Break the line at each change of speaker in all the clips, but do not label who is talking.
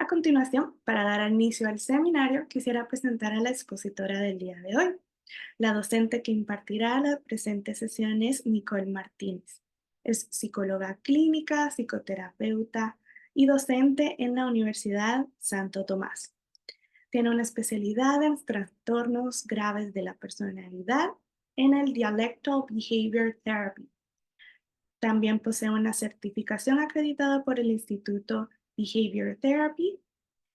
A continuación, para dar inicio al seminario, quisiera presentar a la expositora del día de hoy. La docente que impartirá la presente sesión es Nicole Martínez. Es psicóloga clínica, psicoterapeuta y docente en la Universidad Santo Tomás. Tiene una especialidad en trastornos graves de la personalidad en el Dialectal Behavior Therapy. También posee una certificación acreditada por el Instituto Behavior Therapy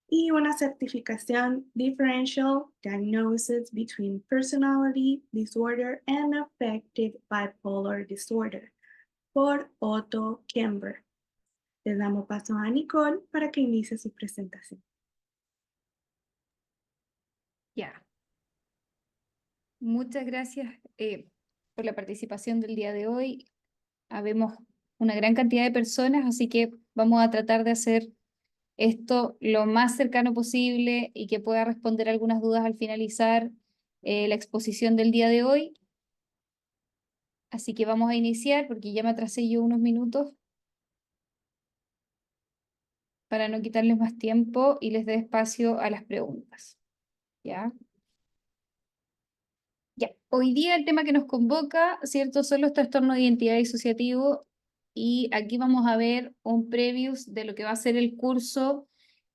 y una certificación Differential Diagnosis Between Personality Disorder and Affective Bipolar Disorder por Otto Kemper. Le damos paso a Nicole para que inicie su presentación.
Ya, muchas gracias por la participación del día de hoy. Habemos una gran cantidad de personas, así que vamos a tratar de hacer esto lo más cercano posible y que pueda responder algunas dudas al finalizar la exposición del día de hoy. Así que vamos a iniciar porque ya me atrasé yo unos minutos para no quitarles más tiempo y les dé espacio a las preguntas. ¿Ya? Ya, hoy día el tema que nos convoca, ¿cierto? Son los trastornos de identidad disociativo y aquí vamos a ver un previews de lo que va a ser el curso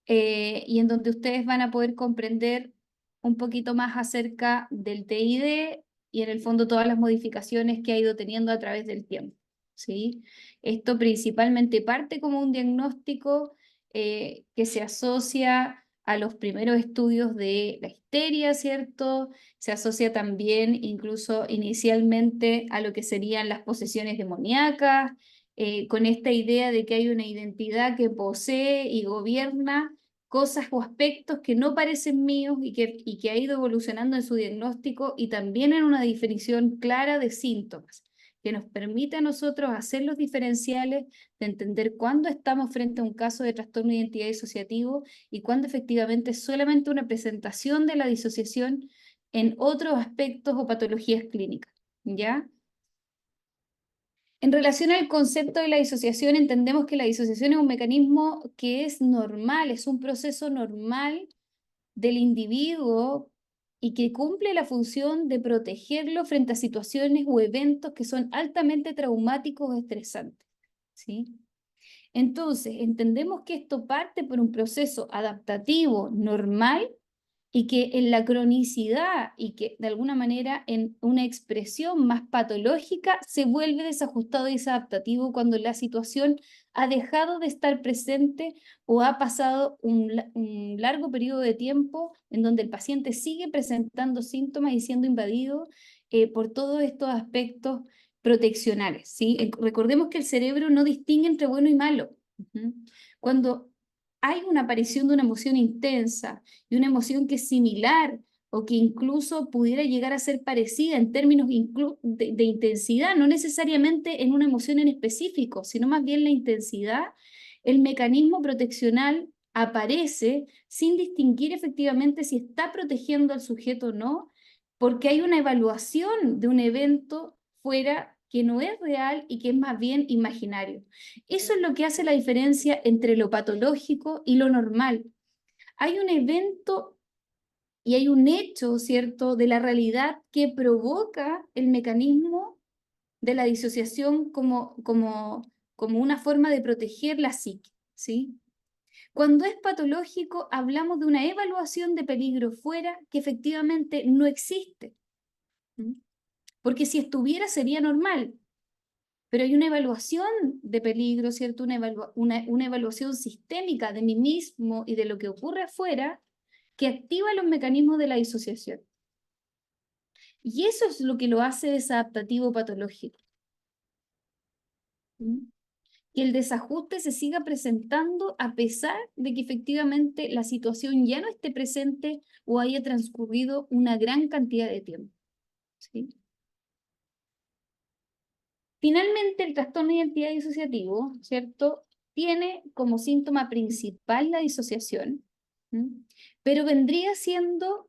y en donde ustedes van a poder comprender un poquito más acerca del TID y en el fondo todas las modificaciones que ha ido teniendo a través del tiempo, ¿sí? Esto principalmente parte como un diagnóstico que se asocia a los primeros estudios de la histeria, ¿cierto? Se asocia también incluso inicialmente a lo que serían las posesiones demoníacas, con esta idea de que hay una identidad que posee y gobierna cosas o aspectos que no parecen míos y que ha ido evolucionando en su diagnóstico y también en una definición clara de síntomas, que nos permite a nosotros hacer los diferenciales de entender cuándo estamos frente a un caso de trastorno de identidad disociativo y cuándo efectivamente es solamente una presentación de la disociación en otros aspectos o patologías clínicas, ¿ya? En relación al concepto de la disociación, entendemos que la disociación es un mecanismo que es normal, es un proceso normal del individuo y que cumple la función de protegerlo frente a situaciones o eventos que son altamente traumáticos o estresantes, ¿sí? Entonces, entendemos que esto parte por un proceso adaptativo normal y que en la cronicidad y que de alguna manera en una expresión más patológica se vuelve desajustado y desadaptativo cuando la situación ha dejado de estar presente o ha pasado un largo periodo de tiempo en donde el paciente sigue presentando síntomas y siendo invadido por todos estos aspectos proteccionales, ¿sí? Recordemos que el cerebro no distingue entre bueno y malo. Cuando hay una aparición de una emoción intensa y una emoción que es similar o que incluso pudiera llegar a ser parecida en términos de intensidad, no necesariamente en una emoción en específico, sino más bien la intensidad, el mecanismo proteccional aparece sin distinguir efectivamente si está protegiendo al sujeto o no, porque hay una evaluación de un evento fuera que no es real y que es más bien imaginario. Eso es lo que hace la diferencia entre lo patológico y lo normal. Hay un evento y hay un hecho, ¿cierto?, de la realidad que provoca el mecanismo de la disociación como una forma de proteger la psique, ¿sí? Cuando es patológico, hablamos de una evaluación de peligro fuera que efectivamente no existe. Porque si estuviera sería normal, pero hay una evaluación de peligro, ¿cierto? Una evaluación sistémica de mí mismo y de lo que ocurre afuera que activa los mecanismos de la disociación. Y eso es lo que lo hace desadaptativo patológico. Que el desajuste se siga presentando a pesar de que efectivamente la situación ya no esté presente o haya transcurrido una gran cantidad de tiempo, ¿sí? Finalmente, el trastorno de identidad disociativo, ¿cierto? Tiene como síntoma principal la disociación, pero vendría siendo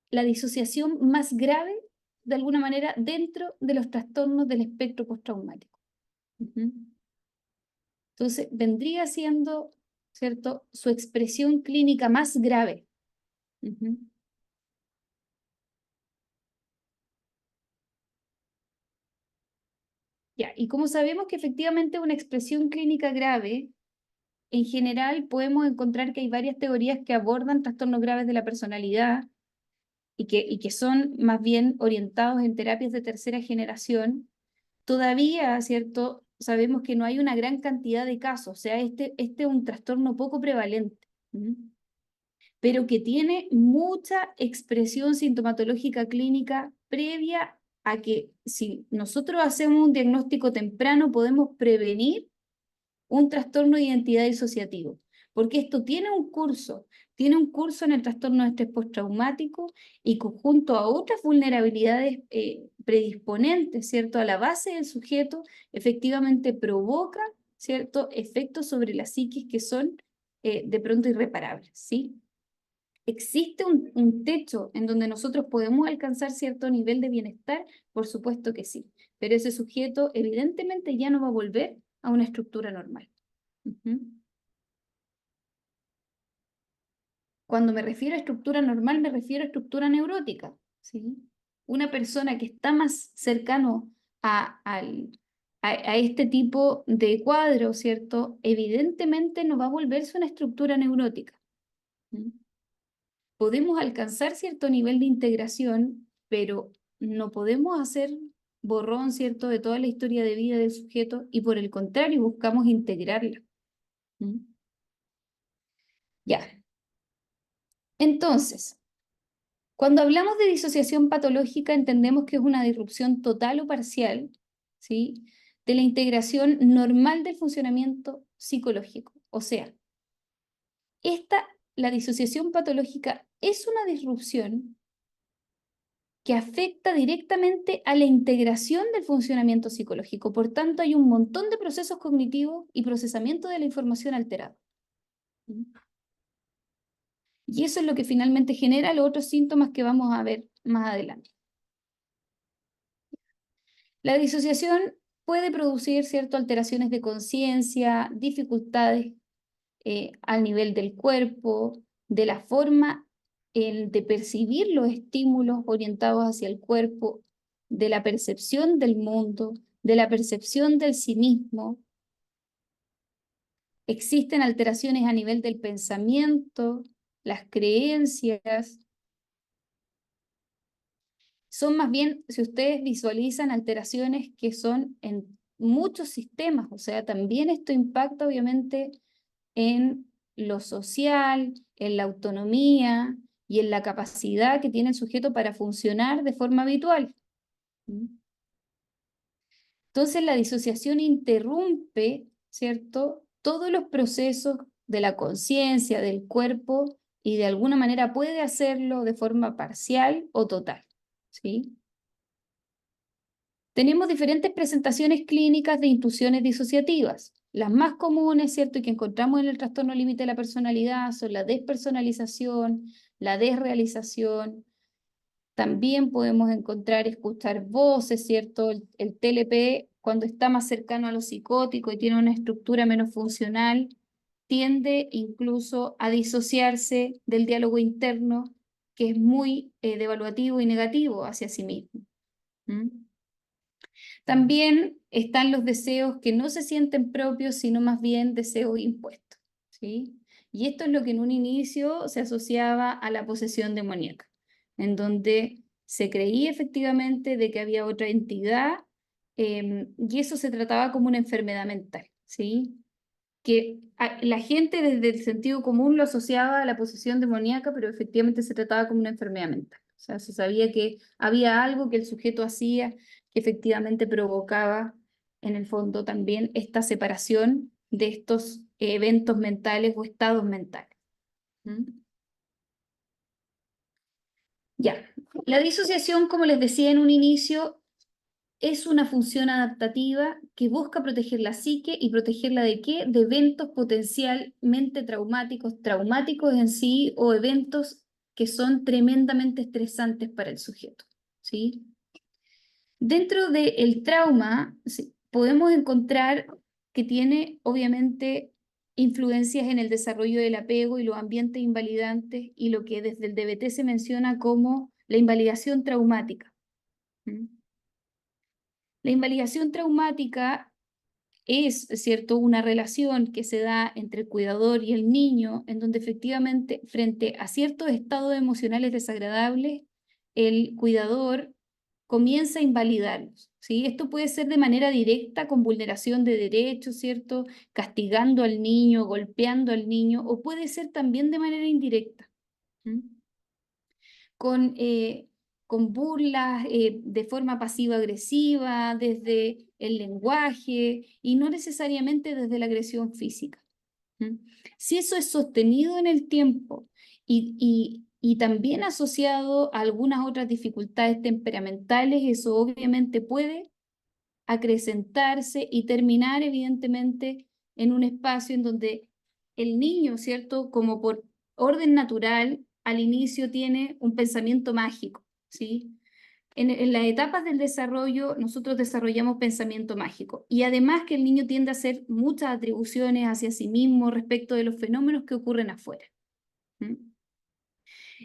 la disociación más grave, de alguna manera, dentro de los trastornos del espectro postraumático. Entonces, vendría siendo ¿cierto?, su expresión clínica más grave. Ujú. Ya, y como sabemos que efectivamente una expresión clínica grave, en general podemos encontrar que hay varias teorías que abordan trastornos graves de la personalidad y que son más bien orientados en terapias de tercera generación. Todavía, ¿cierto? Sabemos que no hay una gran cantidad de casos, o sea, este es un trastorno poco prevalente, pero que tiene mucha expresión sintomatológica clínica previa a que si nosotros hacemos un diagnóstico temprano podemos prevenir un trastorno de identidad disociativo, porque esto tiene un curso en el trastorno de estrés postraumático y junto a otras vulnerabilidades predisponentes, ¿cierto?, a la base del sujeto, efectivamente provoca, ¿cierto?, efectos sobre la psiquis que son de pronto irreparables, ¿sí? ¿Existe un techo en donde nosotros podemos alcanzar cierto nivel de bienestar? Por supuesto que sí, pero ese sujeto evidentemente ya no va a volver a una estructura normal. Cuando me refiero a estructura normal, me refiero a estructura neurótica, ¿sí? Una persona que está más cercano a este tipo de cuadro, ¿cierto? Evidentemente no va a volverse una estructura neurótica. Podemos alcanzar cierto nivel de integración, pero no podemos hacer borrón, ¿cierto?, de toda la historia de vida del sujeto y por el contrario buscamos integrarla. Ya. Entonces, cuando hablamos de disociación patológica entendemos que es una disrupción total o parcial, ¿sí?, de la integración normal del funcionamiento psicológico. O sea, la disociación patológica es una disrupción que afecta directamente a la integración del funcionamiento psicológico. Por tanto, hay un montón de procesos cognitivos y procesamiento de la información alterado. Y eso es lo que finalmente genera los otros síntomas que vamos a ver más adelante. La disociación puede producir ciertas alteraciones de conciencia, dificultades al nivel del cuerpo, de la forma de percibir los estímulos orientados hacia el cuerpo, de la percepción del mundo, de la percepción del sí mismo. Existen alteraciones a nivel del pensamiento, las creencias. Son más bien, si ustedes visualizan, alteraciones que son en muchos sistemas, o sea, también esto impacta obviamente en lo social, en la autonomía y en la capacidad que tiene el sujeto para funcionar de forma habitual. Entonces la disociación interrumpe, ¿cierto?, todos los procesos de la conciencia, del cuerpo, y de alguna manera puede hacerlo de forma parcial o total, ¿sí? Tenemos diferentes presentaciones clínicas de intrusiones disociativas. Las más comunes, ¿cierto?, y que encontramos en el trastorno límite de la personalidad son la despersonalización, la desrealización. También podemos escuchar voces, ¿cierto? El TLP, cuando está más cercano a lo psicótico y tiene una estructura menos funcional, tiende incluso a disociarse del diálogo interno, que es muy devaluativo y negativo hacia sí mismo. También están los deseos que no se sienten propios, sino más bien deseos impuestos, ¿sí? Y esto es lo que en un inicio se asociaba a la posesión demoníaca, en donde se creía efectivamente de que había otra entidad y eso se trataba como una enfermedad mental, ¿sí? Que la gente desde el sentido común lo asociaba a la posesión demoníaca, pero efectivamente se trataba como una enfermedad mental. O sea, se sabía que había algo que el sujeto hacía que efectivamente provocaba, en el fondo, también esta separación de estos eventos mentales o estados mentales. Ya, la disociación, como les decía en un inicio, es una función adaptativa que busca proteger la psique y protegerla ¿de qué? De eventos potencialmente traumáticos en sí o eventos que son tremendamente estresantes para el sujeto, ¿sí? Dentro del trauma podemos encontrar que tiene obviamente influencias en el desarrollo del apego y los ambientes invalidantes y lo que desde el DBT se menciona como la invalidación traumática. La invalidación traumática es, ¿cierto?, una relación que se da entre el cuidador y el niño, en donde efectivamente frente a ciertos estados emocionales desagradables, el cuidador comienza a invalidarlos, ¿sí? Esto puede ser de manera directa con vulneración de derechos, ¿cierto?, castigando al niño, golpeando al niño, o puede ser también de manera indirecta, ¿m? Con, con burlas de forma pasivo-agresiva, desde el lenguaje y no necesariamente desde la agresión física. ¿M? Si eso es sostenido en el tiempo y también asociado a algunas otras dificultades temperamentales, eso obviamente puede acrecentarse y terminar evidentemente en un espacio en donde el niño, ¿cierto? Como por orden natural, al inicio tiene un pensamiento mágico, ¿sí? En las etapas del desarrollo, nosotros desarrollamos pensamiento mágico. Y además que el niño tiende a hacer muchas atribuciones hacia sí mismo respecto de los fenómenos que ocurren afuera. ¿Mm?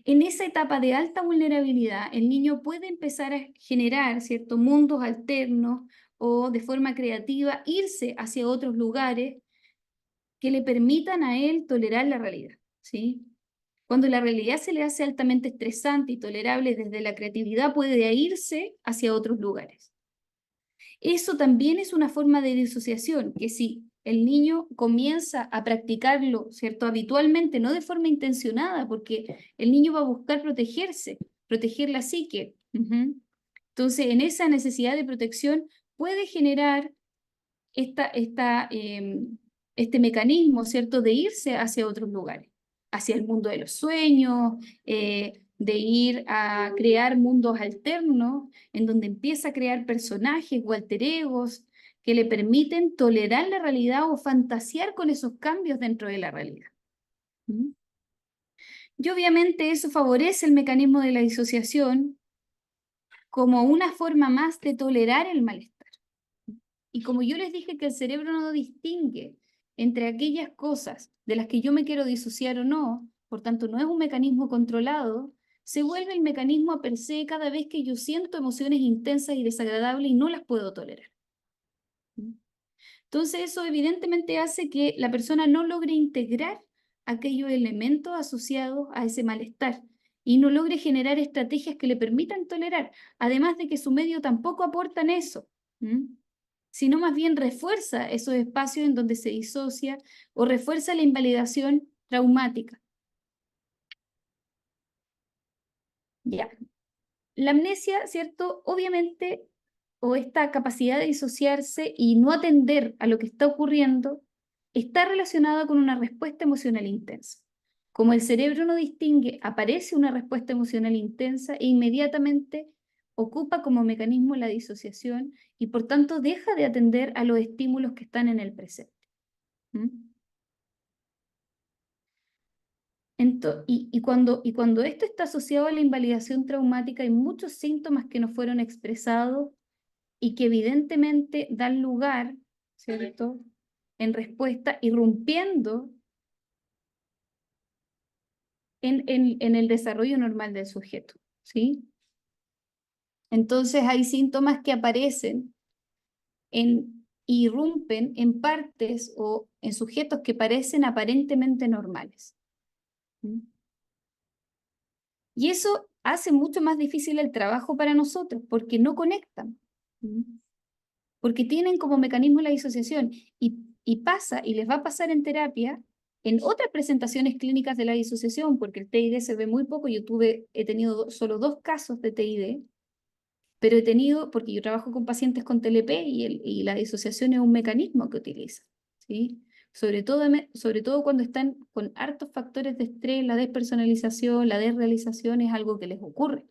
En esa etapa de alta vulnerabilidad, el niño puede empezar a generar ciertos mundos alternos o de forma creativa irse hacia otros lugares que le permitan a él tolerar la realidad, ¿sí? Cuando la realidad se le hace altamente estresante y tolerable desde la creatividad, puede irse hacia otros lugares. Eso también es una forma de disociación, que si el niño comienza a practicarlo, ¿cierto?, habitualmente, no de forma intencionada, porque el niño va a buscar protegerse, proteger la psique. Entonces, en esa necesidad de protección puede generar este mecanismo, ¿cierto?, de irse hacia otros lugares, hacia el mundo de los sueños, de ir a crear mundos alternos, en donde empieza a crear personajes o alter egos que le permiten tolerar la realidad o fantasear con esos cambios dentro de la realidad. ¿Mm? Y obviamente eso favorece el mecanismo de la disociación como una forma más de tolerar el malestar. Y como yo les dije que el cerebro no distingue entre aquellas cosas de las que yo me quiero disociar o no, por tanto no es un mecanismo controlado, se vuelve el mecanismo a per se cada vez que yo siento emociones intensas y desagradables y no las puedo tolerar. Entonces eso evidentemente hace que la persona no logre integrar aquellos elementos asociados a ese malestar y no logre generar estrategias que le permitan tolerar, además de que su medio tampoco aportan eso. Sino más bien refuerza esos espacios en donde se disocia o refuerza la invalidación traumática. Ya. La amnesia, ¿cierto? Obviamente, o esta capacidad de disociarse y no atender a lo que está ocurriendo, está relacionada con una respuesta emocional intensa. Como el cerebro no distingue, aparece una respuesta emocional intensa e inmediatamente ocupa como mecanismo la disociación y por tanto deja de atender a los estímulos que están en el presente. ¿Mm? Cuando esto está asociado a la invalidación traumática, hay muchos síntomas que no fueron expresados y que evidentemente dan lugar, ¿cierto?, en respuesta, irrumpiendo en el desarrollo normal del sujeto, ¿sí? Entonces hay síntomas que aparecen irrumpen en partes o en sujetos que parecen aparentemente normales. ¿Mm? Y eso hace mucho más difícil el trabajo para nosotros, porque no conectan, porque tienen como mecanismo la disociación. Y pasa, y les va a pasar en terapia, en otras presentaciones clínicas de la disociación, porque el TID se ve muy poco. He tenido solo 2 casos de TID, pero he tenido, porque yo trabajo con pacientes con TLP y la disociación es un mecanismo que utilizan, ¿sí? Sobre todo cuando están con hartos factores de estrés, la despersonalización, la desrealización es algo que les ocurre.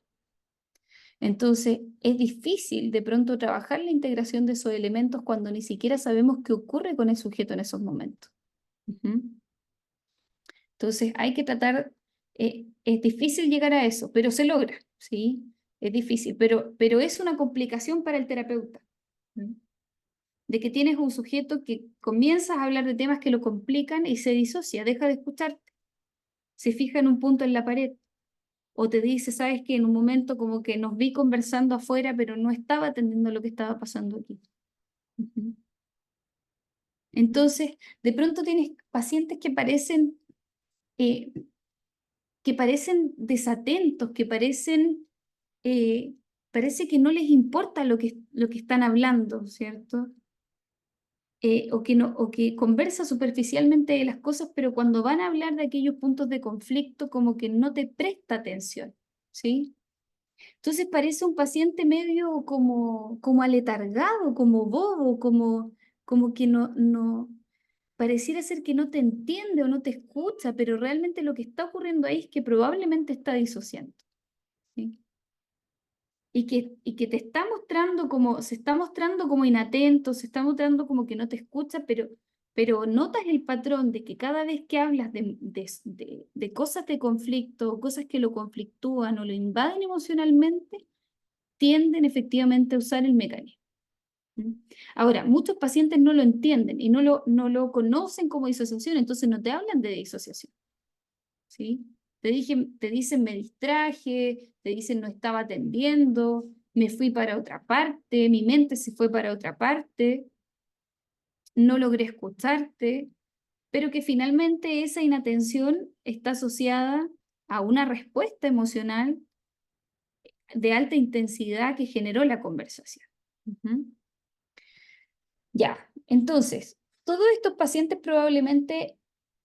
Entonces, es difícil de pronto trabajar la integración de esos elementos cuando ni siquiera sabemos qué ocurre con el sujeto en esos momentos. Entonces, hay que tratar, es difícil llegar a eso, pero se logra, ¿sí? Es difícil, pero es una complicación para el terapeuta. de que tienes un sujeto que comienzas a hablar de temas que lo complican y se disocia, deja de escucharte, se fija en un punto en la pared, o te dice, sabes que en un momento como que nos vi conversando afuera, pero no estaba atendiendo lo que estaba pasando aquí. Ujú. Entonces, de pronto tienes pacientes eh, que parecen desatentos, que eh, parece que no les importa lo que están hablando, ¿cierto? O que no, o que conversa superficialmente de las cosas, pero cuando van a hablar de aquellos puntos de conflicto, como que no te presta atención, ¿sí? Entonces parece un paciente medio como aletargado, como bobo, como que pareciera ser que no te entiende o no te escucha, pero realmente lo que está ocurriendo ahí es que probablemente está disociando, ¿sí? Y que te está mostrando se está mostrando como inatento, se está mostrando como que no te escucha, pero notas el patrón de que cada vez que hablas de cosas de conflicto, o cosas que lo conflictúan o lo invaden emocionalmente, tienden efectivamente a usar el mecanismo. ¿Mm? Ahora, muchos pacientes no lo entienden y no lo conocen como disociación, entonces no te hablan de disociación, ¿sí? Te dicen me distraje, te dicen no estaba atendiendo, me fui para otra parte, mi mente se fue para otra parte, no logré escucharte, pero que finalmente esa inatención está asociada a una respuesta emocional de alta intensidad que generó la conversación. Ujú. Ya, entonces, todos estos pacientes probablemente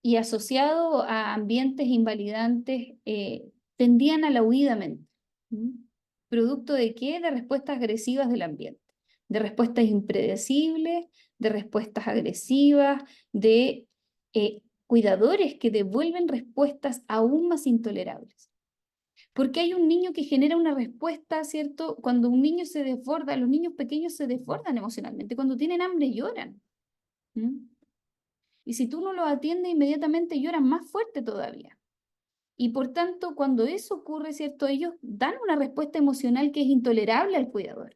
y asociados a ambientes invalidantes tendían a la huida mental. ¿Mm? ¿Producto de qué? De respuestas agresivas del ambiente, de respuestas impredecibles, de respuestas agresivas, de cuidadores que devuelven respuestas aún más intolerables. Porque hay un niño que genera una respuesta, ¿cierto? Cuando un niño se desborda, los niños pequeños se desbordan emocionalmente, cuando tienen hambre lloran. ¿Mm? Y si tú no los atiendes inmediatamente lloran más fuerte todavía. Y por tanto, cuando eso ocurre, ¿cierto? Ellos dan una respuesta emocional que es intolerable al cuidador.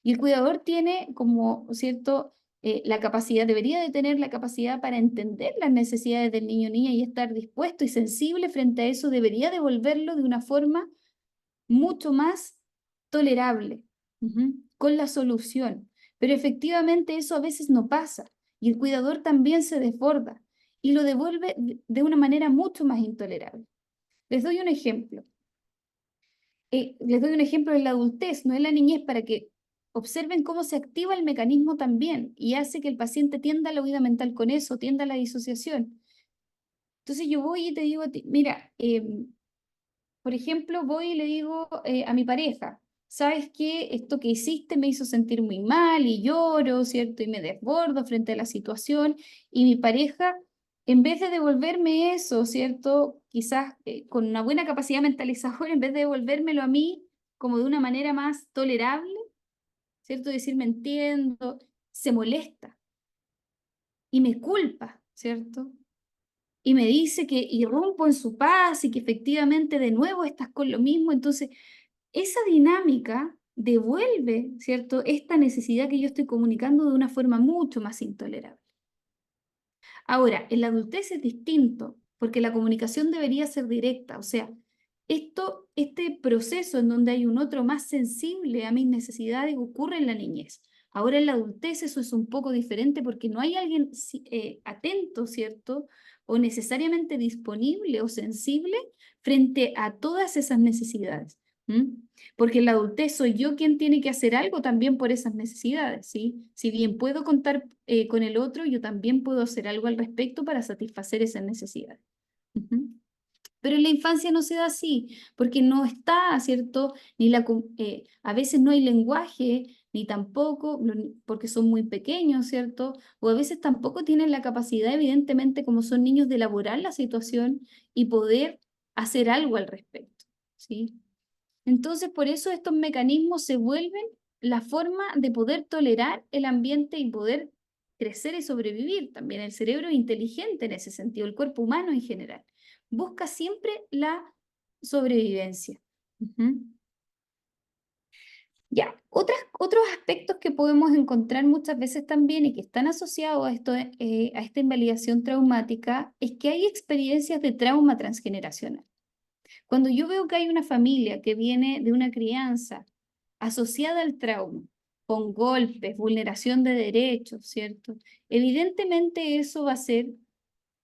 Y el cuidador tiene como, ¿cierto? La capacidad, debería de tener la capacidad para entender las necesidades del niño o niña y estar dispuesto y sensible frente a eso, debería devolverlo de una forma mucho más tolerable, con la solución. Pero efectivamente eso a veces no pasa y el cuidador también se desborda y lo devuelve de una manera mucho más intolerable. Les doy un ejemplo. Les doy un ejemplo en la adultez, no en la niñez, para que observen cómo se activa el mecanismo también y hace que el paciente tienda a la huida mental con eso, tienda a la disociación. Entonces yo voy y te digo a ti, mira, por ejemplo, voy y le digo a mi pareja, ¿sabes qué? Esto que hiciste me hizo sentir muy mal y lloro, ¿cierto? Y me desbordo frente a la situación. Y mi pareja, en vez de devolverme eso, ¿cierto? Quizás con una buena capacidad mentalizadora, en vez de devolvérmelo a mí como de una manera más tolerable, ¿cierto? Decirme entiendo, se molesta y me culpa, ¿cierto? Y me dice que irrumpo en su paz y que efectivamente de nuevo estás con lo mismo. Entonces, esa dinámica devuelve, ¿cierto?, esta necesidad que yo estoy comunicando de una forma mucho más intolerable. Ahora, en la adultez es distinto, porque la comunicación debería ser directa, o sea, este proceso en donde hay un otro más sensible a mis necesidades ocurre en la niñez. Ahora en la adultez eso es un poco diferente porque no hay alguien atento, ¿cierto? O necesariamente disponible o sensible frente a todas esas necesidades. ¿Mm? Porque en la adultez soy yo quien tiene que hacer algo también por esas necesidades, ¿sí? Si bien puedo contar con el otro, yo también puedo hacer algo al respecto para satisfacer esas necesidades. Ujú. Pero en la infancia no se da así, porque no está, ¿cierto? A veces no hay lenguaje, ni tampoco, porque son muy pequeños, ¿cierto? O a veces tampoco tienen la capacidad, evidentemente, como son niños, de elaborar la situación y poder hacer algo al respecto, ¿sí? Entonces, por eso estos mecanismos se vuelven la forma de poder tolerar el ambiente y poder crecer y sobrevivir. También el cerebro es inteligente en ese sentido, el cuerpo humano en general. Busca siempre la sobrevivencia. Ujú. Ya, otros aspectos que podemos encontrar muchas veces también y que están asociados a a esta invalidación traumática es que hay experiencias de trauma transgeneracional. Cuando yo veo que hay una familia que viene de una crianza asociada al trauma, con golpes, vulneración de derechos, ¿cierto? Evidentemente eso va a hacer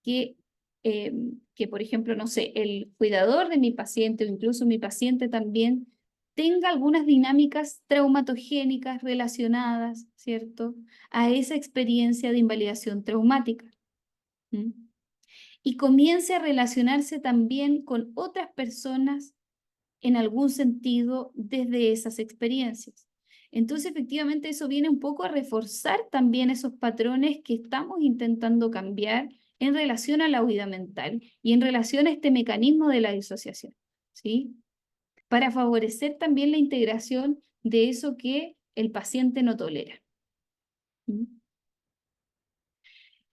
que, por ejemplo, no sé, el cuidador de mi paciente o incluso mi paciente también tenga algunas dinámicas traumatogénicas relacionadas, ¿cierto?, a esa experiencia de invalidación traumática. ¿Mm? Y comience a relacionarse también con otras personas en algún sentido desde esas experiencias. Entonces, efectivamente, eso viene un poco a reforzar también esos patrones que estamos intentando cambiar en relación a la huida mental y en relación a este mecanismo de la disociación, ¿sí? Para favorecer también la integración de eso que el paciente no tolera. ¿Mm?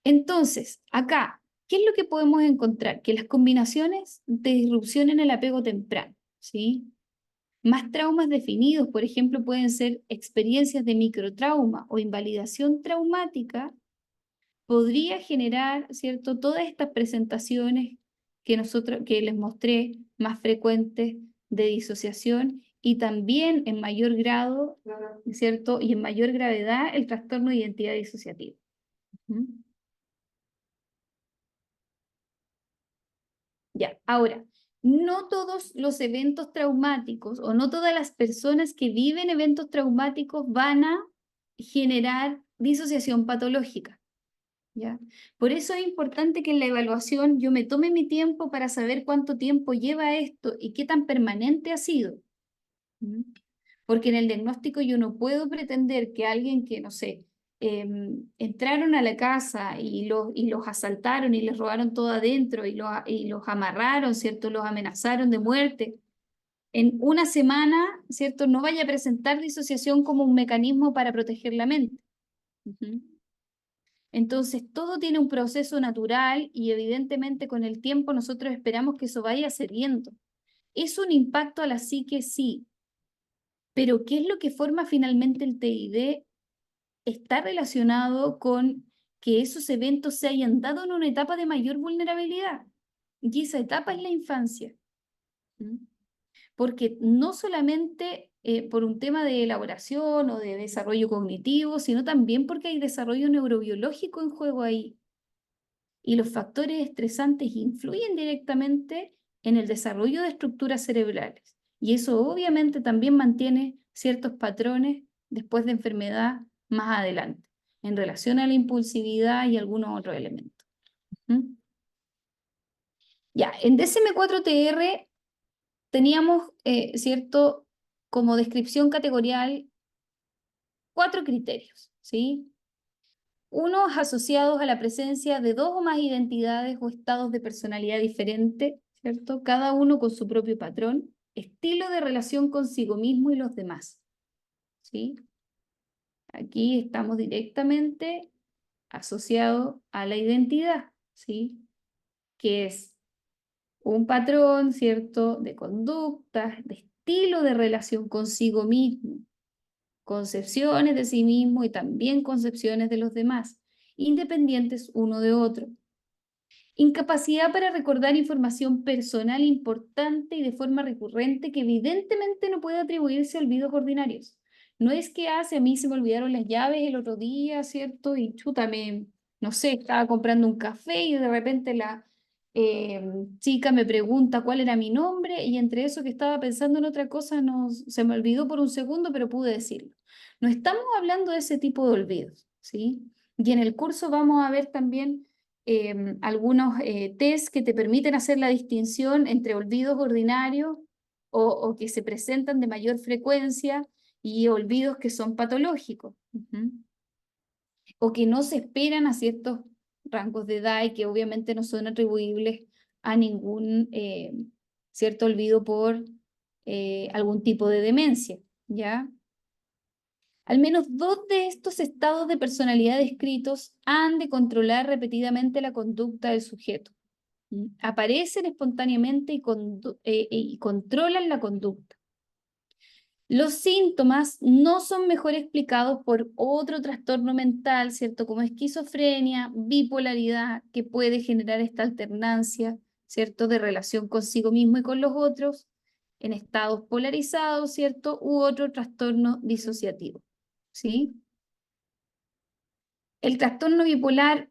Entonces, acá, ¿qué es lo que podemos encontrar? Que las combinaciones de disrupción en el apego temprano, ¿sí? Más traumas definidos, por ejemplo, pueden ser experiencias de microtrauma o invalidación traumática, podría generar, ¿cierto?, todas estas presentaciones que les mostré más frecuentes de disociación y también en mayor grado, ¿cierto?, y en mayor gravedad el trastorno de identidad disociativa. ¿Mm? Ya, ahora, no todos los eventos traumáticos o no todas las personas que viven eventos traumáticos van a generar disociación patológica, ¿ya? Por eso es importante que en la evaluación yo me tome mi tiempo para saber cuánto tiempo lleva esto y qué tan permanente ha sido. ¿Mm? Porque en el diagnóstico yo no puedo pretender que alguien que, no sé, entraron a la casa y los asaltaron y les robaron todo adentro y los amarraron, ¿cierto? Los amenazaron de muerte. En una semana, ¿cierto? No vaya a presentar disociación como un mecanismo para proteger la mente. Ujú. Entonces, todo tiene un proceso natural y evidentemente con el tiempo nosotros esperamos que eso vaya cediendo. ¿Es un impacto a la psique? Sí. Pero ¿qué es lo que forma finalmente el TID? Está relacionado con que esos eventos se hayan dado en una etapa de mayor vulnerabilidad. Y esa etapa es la infancia. ¿Mm? Porque no solamente por un tema de elaboración o de desarrollo cognitivo, sino también porque hay desarrollo neurobiológico en juego ahí. Y los factores estresantes influyen directamente en el desarrollo de estructuras cerebrales. Y eso obviamente también mantiene ciertos patrones después de enfermedad más adelante, en relación a la impulsividad y algunos otros elementos. ¿Mm? Ya, en DSM-4TR teníamos, ¿cierto?, como descripción categorial 4 criterios, ¿sí? Unos asociados a la presencia de 2 o más identidades o estados de personalidad diferente, ¿cierto? Cada uno con su propio patrón, estilo de relación consigo mismo y los demás, ¿sí? Aquí estamos directamente asociados a la identidad, ¿sí? Que es un patrón, ¿cierto?, de conductas, de estilo de relación consigo mismo, concepciones de sí mismo y también concepciones de los demás, independientes uno de otro. Incapacidad para recordar información personal importante y de forma recurrente que evidentemente no puede atribuirse a olvidos ordinarios. No es que hace, a mí se me olvidaron las llaves el otro día, ¿cierto? Y chuta, no sé, estaba comprando un café y de repente la chica me pregunta cuál era mi nombre y entre eso que estaba pensando en otra cosa no, se me olvidó por un segundo, pero pude decirlo. No estamos hablando de ese tipo de olvidos, ¿sí? Y en el curso vamos a ver también algunos test que te permiten hacer la distinción entre olvidos ordinarios o que se presentan de mayor frecuencia y olvidos que son patológicos. Ujú. O que no se esperan a ciertos rangos de edad y que obviamente no son atribuibles a ningún cierto olvido por algún tipo de demencia, ¿ya? Al menos 2 de estos estados de personalidad descritos han de controlar repetidamente la conducta del sujeto. Aparecen espontáneamente y controlan la conducta. Los síntomas no son mejor explicados por otro trastorno mental, ¿cierto? Como esquizofrenia, bipolaridad, que puede generar esta alternancia, ¿cierto? De relación consigo mismo y con los otros, en estados polarizados, ¿cierto? U otro trastorno disociativo, ¿sí? El trastorno bipolar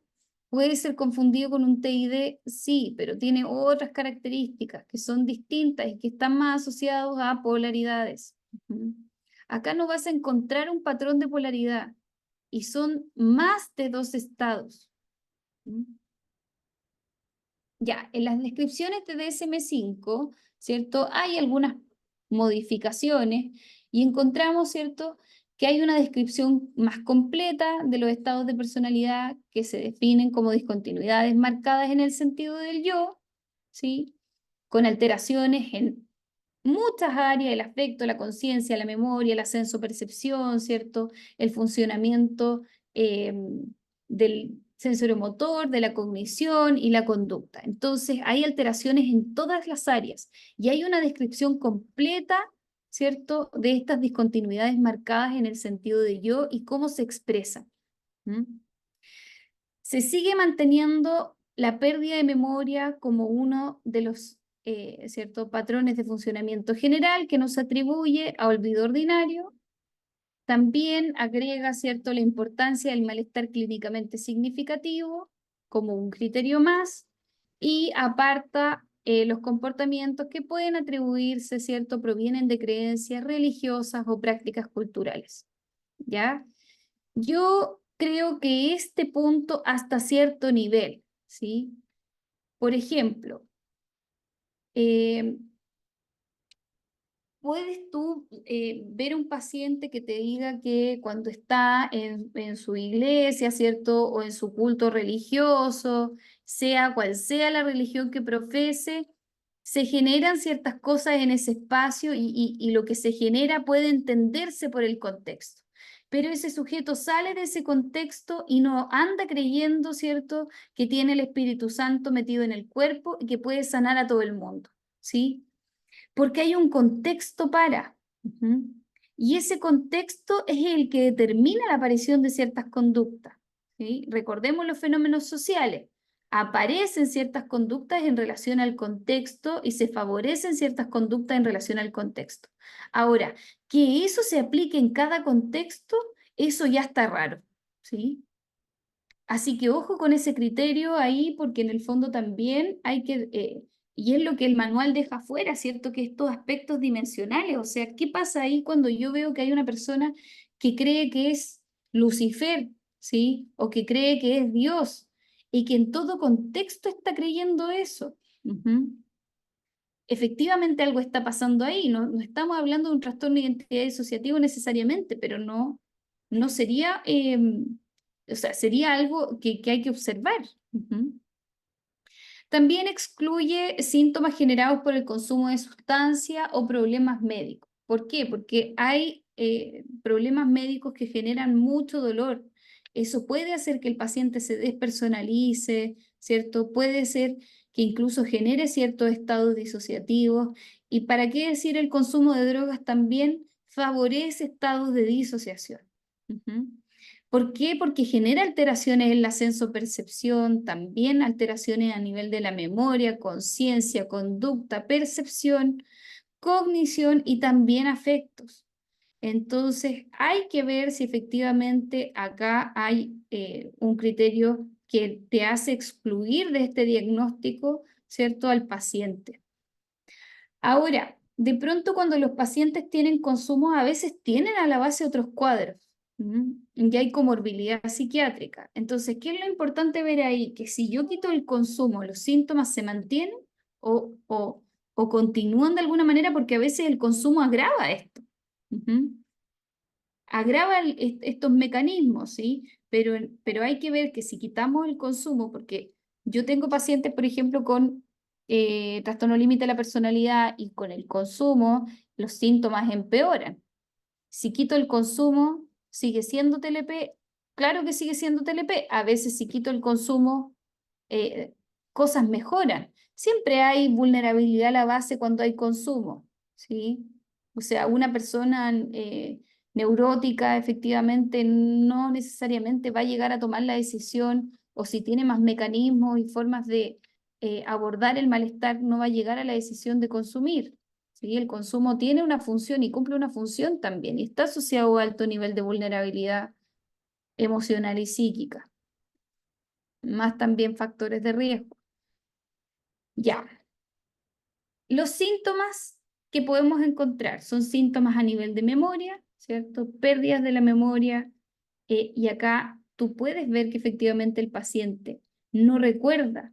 puede ser confundido con un TID, sí, pero tiene otras características que son distintas y que están más asociados a polaridades. Ujú. Acá no vas a encontrar un patrón de polaridad y son más de 2 estados. ¿Mm? Ya, en las descripciones de DSM-5, ¿cierto? Hay algunas modificaciones y encontramos, ¿cierto? Que hay una descripción más completa de los estados de personalidad que se definen como discontinuidades marcadas en el sentido del yo, ¿sí? Con alteraciones en muchas áreas, el afecto, la conciencia, la memoria, la sensopercepción, ¿cierto? El funcionamiento del sensoriomotor, de la cognición y la conducta. Entonces, hay alteraciones en todas las áreas y hay una descripción completa, ¿cierto?, de estas discontinuidades marcadas en el sentido de yo y cómo se expresan. ¿Mm? Se sigue manteniendo la pérdida de memoria como uno de los ¿cierto? Patrones de funcionamiento general que nos atribuye a olvido ordinario. También agrega, ¿cierto?, la importancia del malestar clínicamente significativo como un criterio más y aparta los comportamientos que pueden atribuirse, ¿cierto?, provienen de creencias religiosas o prácticas culturales. ¿Ya? Yo creo que este punto hasta cierto nivel, ¿sí? Por ejemplo, eh, ¿puedes tú ver un paciente que te diga que cuando está en su iglesia, ¿cierto? O en su culto religioso, sea cual sea la religión que profese, se generan ciertas cosas en ese espacio y lo que se genera puede entenderse por el contexto? Pero ese sujeto sale de ese contexto y no anda creyendo, ¿cierto?, que tiene el Espíritu Santo metido en el cuerpo y que puede sanar a todo el mundo, ¿sí? Porque hay un contexto para. Ujú. Y ese contexto es el que determina la aparición de ciertas conductas, ¿sí? Recordemos los fenómenos sociales. Aparecen ciertas conductas en relación al contexto y se favorecen ciertas conductas en relación al contexto. Ahora, que eso se aplique en cada contexto, eso ya está raro, ¿sí? Así que ojo con ese criterio ahí, porque en el fondo también hay que, y es lo que el manual deja fuera, ¿cierto? Que estos aspectos dimensionales, o sea, ¿qué pasa ahí cuando yo veo que hay una persona que cree que es Lucifer, ¿sí? O que cree que es Dios, y que en todo contexto está creyendo eso? Ujú. Efectivamente algo está pasando ahí, no estamos hablando de un trastorno de identidad disociativo necesariamente, pero no sería, o sea, sería algo que hay que observar. Ujú. También excluye síntomas generados por el consumo de sustancia o problemas médicos. ¿Por qué? Porque hay problemas médicos que generan mucho dolor. Eso puede hacer que el paciente se despersonalice, ¿cierto? Puede ser que incluso genere ciertos estados disociativos. ¿Y para qué decir el consumo de drogas también favorece estados de disociación? Ujú. ¿Por qué? Porque genera alteraciones en la sensopercepción, también alteraciones a nivel de la memoria, conciencia, conducta, percepción, cognición y también afectos. Entonces, hay que ver si efectivamente acá hay un criterio que te hace excluir de este diagnóstico, ¿cierto?, al paciente. Ahora, de pronto cuando los pacientes tienen consumos, a veces tienen a la base otros cuadros. Y hay comorbilidad psiquiátrica. Entonces, ¿qué es lo importante ver ahí? Que si yo quito el consumo, los síntomas se mantienen o continúan de alguna manera, porque a veces el consumo agrava esto. Ujú. Agrava estos mecanismos, ¿sí? Pero hay que ver que si quitamos el consumo, porque yo tengo pacientes, por ejemplo, con trastorno límite de la personalidad y con el consumo, los síntomas empeoran. Si quito el consumo, ¿sigue siendo TLP? Claro que sigue siendo TLP. A veces si quito el consumo, eh, cosas mejoran. Siempre hay vulnerabilidad a la base cuando hay consumo, ¿sí? O sea, una persona neurótica efectivamente no necesariamente va a llegar a tomar la decisión, o si tiene más mecanismos y formas de abordar el malestar, no va a llegar a la decisión de consumir. ¿Sí? El consumo tiene una función y cumple una función también, y está asociado a alto nivel de vulnerabilidad emocional y psíquica, más también factores de riesgo. Ya. Los síntomas que podemos encontrar son síntomas a nivel de memoria, ¿cierto? Pérdidas de la memoria, y acá tú puedes ver que efectivamente el paciente no recuerda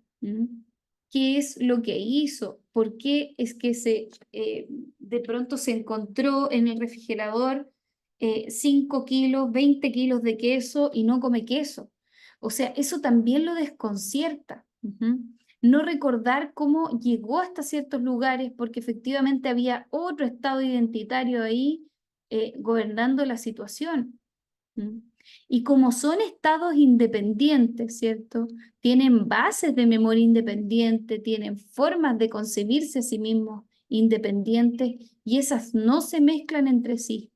qué es lo que hizo, por qué es que de pronto se encontró en el refrigerador 5 kilos, 20 kilos de queso y no come queso. O sea, eso también lo desconcierta. No recordar cómo llegó hasta ciertos lugares porque efectivamente había otro estado identitario ahí gobernando la situación. Y como son estados independientes, ¿cierto? Tienen bases de memoria independiente, tienen formas de concebirse a sí mismos independientes y esas no se mezclan entre sí.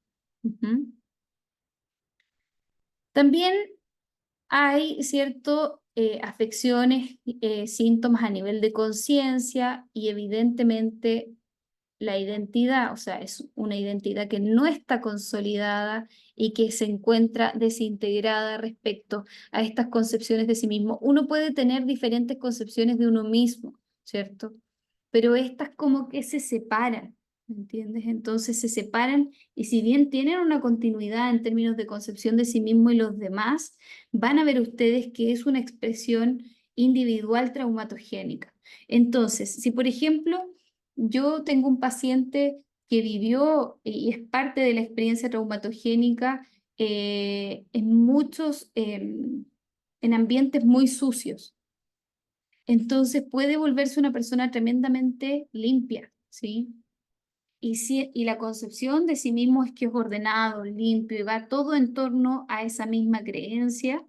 También hay, ¿cierto? Afecciones, síntomas a nivel de conciencia y evidentemente la identidad, o sea, es una identidad que no está consolidada y que se encuentra desintegrada respecto a estas concepciones de sí mismo. Uno puede tener diferentes concepciones de uno mismo, ¿cierto? Pero estas como que se separan, ¿me entiendes? Entonces se separan y si bien tienen una continuidad en términos de concepción de sí mismo y los demás, van a ver ustedes que es una expresión individual traumatogénica. Entonces, si por ejemplo yo tengo un paciente que vivió y es parte de la experiencia traumatogénica en ambientes muy sucios. Entonces puede volverse una persona tremendamente limpia, ¿sí? Y la concepción de sí mismo es que es ordenado, limpio, y va todo en torno a esa misma creencia,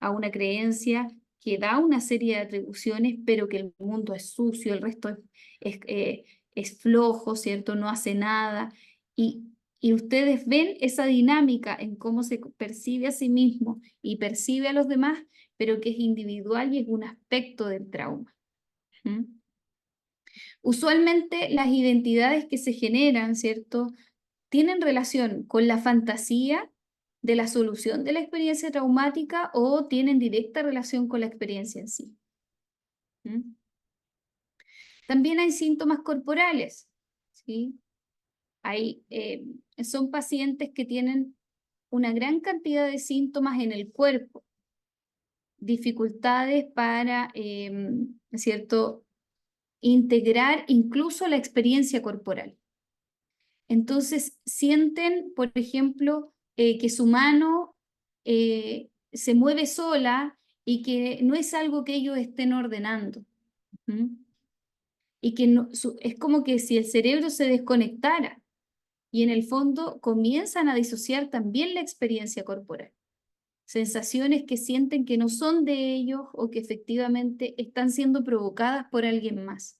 a una creencia que da una serie de atribuciones, pero que el mundo es sucio, el resto es flojo, ¿cierto? No hace nada. Y, y ustedes ven esa dinámica en cómo se percibe a sí mismo y percibe a los demás, pero que es individual y es un aspecto del trauma. ¿Mm? Usualmente las identidades que se generan, ¿cierto? Tienen relación con la fantasía de la solución de la experiencia traumática o tienen directa relación con la experiencia en sí. ¿Mm? También hay síntomas corporales, ¿sí? Son pacientes que tienen una gran cantidad de síntomas en el cuerpo, dificultades para, ¿cierto?, integrar incluso la experiencia corporal. Entonces sienten, por ejemplo, que su mano se mueve sola y que no es algo que ellos estén ordenando. Y que es como que si el cerebro se desconectara y en el fondo comienzan a disociar también la experiencia corporal. Sensaciones que sienten que no son de ellos o que efectivamente están siendo provocadas por alguien más.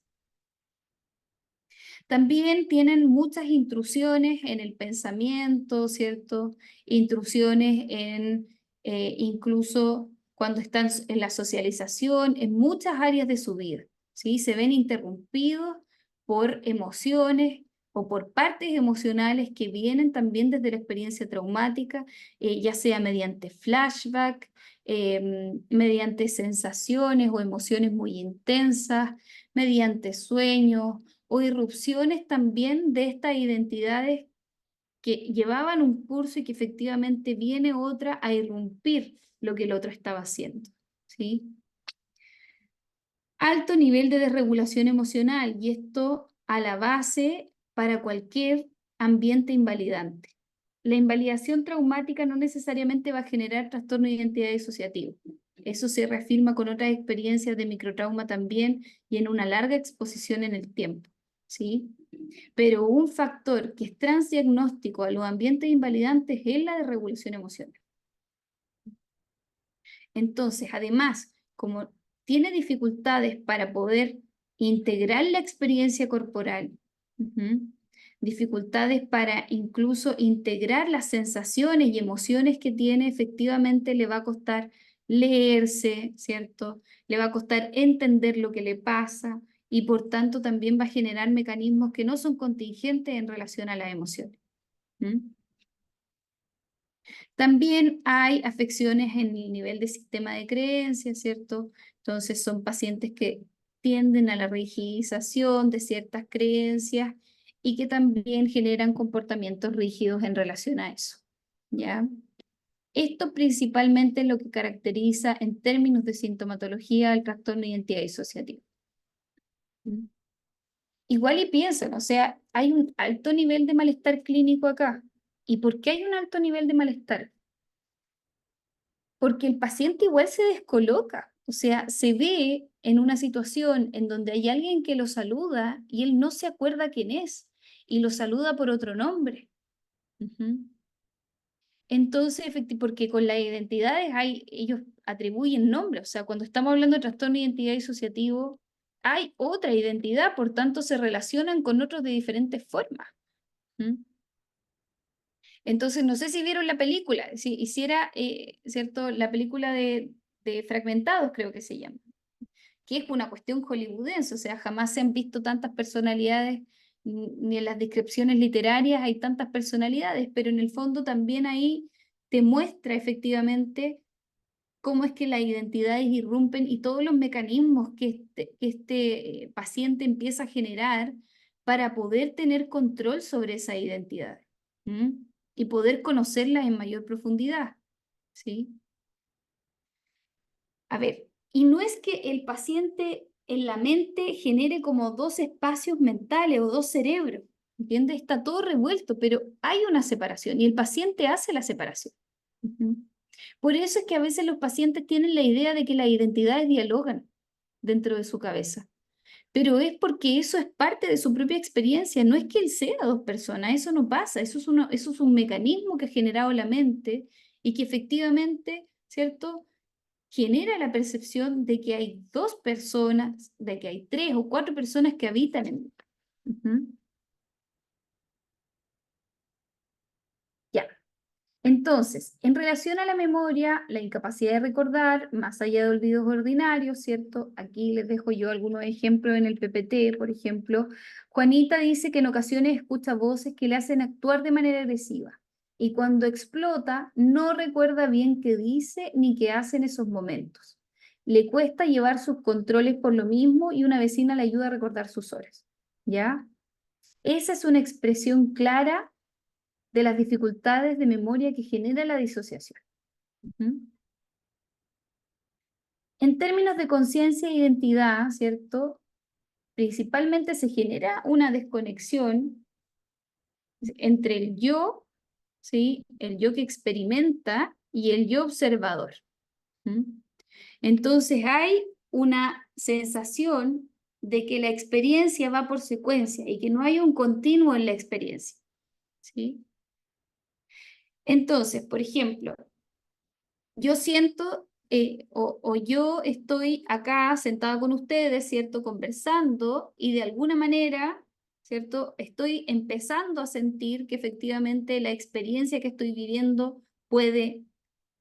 También tienen muchas intrusiones en el pensamiento, ¿cierto? Intrusiones en incluso cuando están en la socialización, en muchas áreas de su vida, ¿sí? Se ven interrumpidos por emociones o por partes emocionales que vienen también desde la experiencia traumática, ya sea mediante flashback, mediante sensaciones o emociones muy intensas, mediante sueños o irrupciones también de estas identidades que llevaban un curso y que efectivamente viene otra a irrumpir lo que el otro estaba haciendo, ¿sí? Alto nivel de desregulación emocional y esto a la base para cualquier ambiente invalidante. La invalidación traumática no necesariamente va a generar trastorno de identidad disociativo. Eso se reafirma con otras experiencias de microtrauma también y en una larga exposición en el tiempo, ¿sí? Pero un factor que es transdiagnóstico a los ambientes invalidantes es la desregulación emocional. Entonces, además, como tiene dificultades para poder integrar la experiencia corporal, dificultades para incluso integrar las sensaciones y emociones que tiene, efectivamente le va a costar leerse, ¿cierto? Le va a costar entender lo que le pasa y por tanto también va a generar mecanismos que no son contingentes en relación a las emociones. ¿Mm? También hay afecciones en el nivel de sistema de creencias, ¿cierto? Entonces son pacientes que tienden a la rigidización de ciertas creencias y que también generan comportamientos rígidos en relación a eso, ¿ya? Esto principalmente es lo que caracteriza en términos de sintomatología el trastorno de identidad disociativa. ¿Mm? Igual y piensan, o sea, hay un alto nivel de malestar clínico acá. ¿Y por qué hay un alto nivel de malestar? Porque el paciente igual se descoloca, o sea, se ve en una situación en donde hay alguien que lo saluda y él no se acuerda quién es y lo saluda por otro nombre. Ujú. Entonces, porque con las identidades ellos atribuyen nombres, o sea, cuando estamos hablando de trastorno de identidad disociativo, hay otra identidad, por tanto se relacionan con otros de diferentes formas. ¿Mm? Entonces, no sé si vieron la película, si hiciera, ¿cierto? La película de Fragmentados, creo que se llama, que es una cuestión hollywoodense, o sea, jamás se han visto tantas personalidades, ni en las descripciones literarias hay tantas personalidades, pero en el fondo también ahí te muestra efectivamente cómo es que las identidades irrumpen y todos los mecanismos que este paciente empieza a generar para poder tener control sobre esa identidad. ¿Mm? Y poder conocerlas en mayor profundidad, ¿sí? A ver, y no es que el paciente en la mente genere como dos espacios mentales o dos cerebros, ¿entiendes? Está todo revuelto, pero hay una separación y el paciente hace la separación. Ujú. Por eso es que a veces los pacientes tienen la idea de que las identidades dialogan dentro de su cabeza, pero es porque eso es parte de su propia experiencia, no es que él sea dos personas, eso no pasa, eso es un mecanismo que ha generado la mente y que efectivamente, ¿cierto? Genera la percepción de que hay dos personas, de que hay tres o cuatro personas que habitan en él. Ujú. Ya. Entonces, en relación a la memoria, la incapacidad de recordar, más allá de olvidos ordinarios, ¿cierto? Aquí les dejo yo algunos ejemplos en el PPT, por ejemplo. Juanita dice que en ocasiones escucha voces que le hacen actuar de manera agresiva y cuando explota no recuerda bien qué dice ni qué hace en esos momentos. Le cuesta llevar sus controles por lo mismo y una vecina le ayuda a recordar sus horas, ¿ya? Esa es una expresión clara de las dificultades de memoria que genera la disociación. Ujú. En términos de conciencia e identidad, ¿cierto? Principalmente se genera una desconexión entre el yo, ¿sí? El yo que experimenta y el yo observador. ¿Mm? Entonces hay una sensación de que la experiencia va por secuencia y que no hay un continuo en la experiencia, ¿sí? Entonces, por ejemplo, yo siento o yo estoy acá sentada con ustedes, ¿cierto? Conversando y de alguna manera, ¿cierto? Estoy empezando a sentir que efectivamente la experiencia que estoy viviendo puede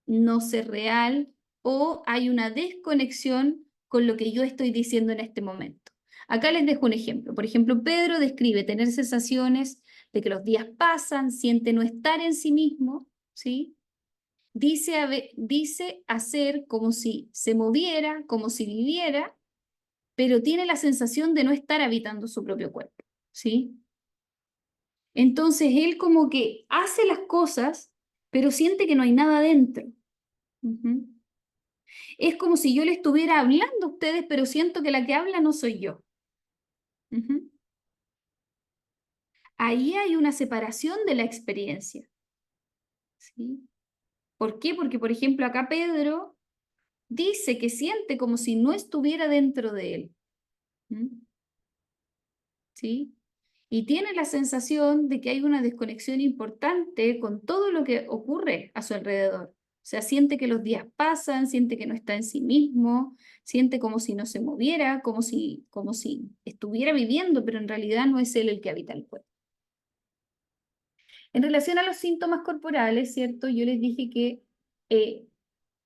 no ser real o hay una desconexión con lo que yo estoy diciendo en este momento. Acá les dejo un ejemplo. Por ejemplo, Pedro describe tener sensaciones de que los días pasan, siente no estar en sí mismo, ¿sí? Dice hacer como si se moviera, como si viviera, pero tiene la sensación de no estar habitando su propio cuerpo, ¿sí? Entonces él como que hace las cosas, pero siente que no hay nada dentro. Ujú. Es como si yo le estuviera hablando a ustedes, pero siento que la que habla no soy yo. Ujú. Ahí hay una separación de la experiencia, ¿sí? ¿Por qué? Porque, por ejemplo, acá Pedro dice que siente como si no estuviera dentro de él. ¿Mm? ¿Sí? Y tiene la sensación de que hay una desconexión importante con todo lo que ocurre a su alrededor. O sea, siente que los días pasan, siente que no está en sí mismo, siente como si no se moviera, como si estuviera viviendo, pero en realidad no es él el que habita el cuerpo. En relación a los síntomas corporales, ¿cierto? Yo les dije que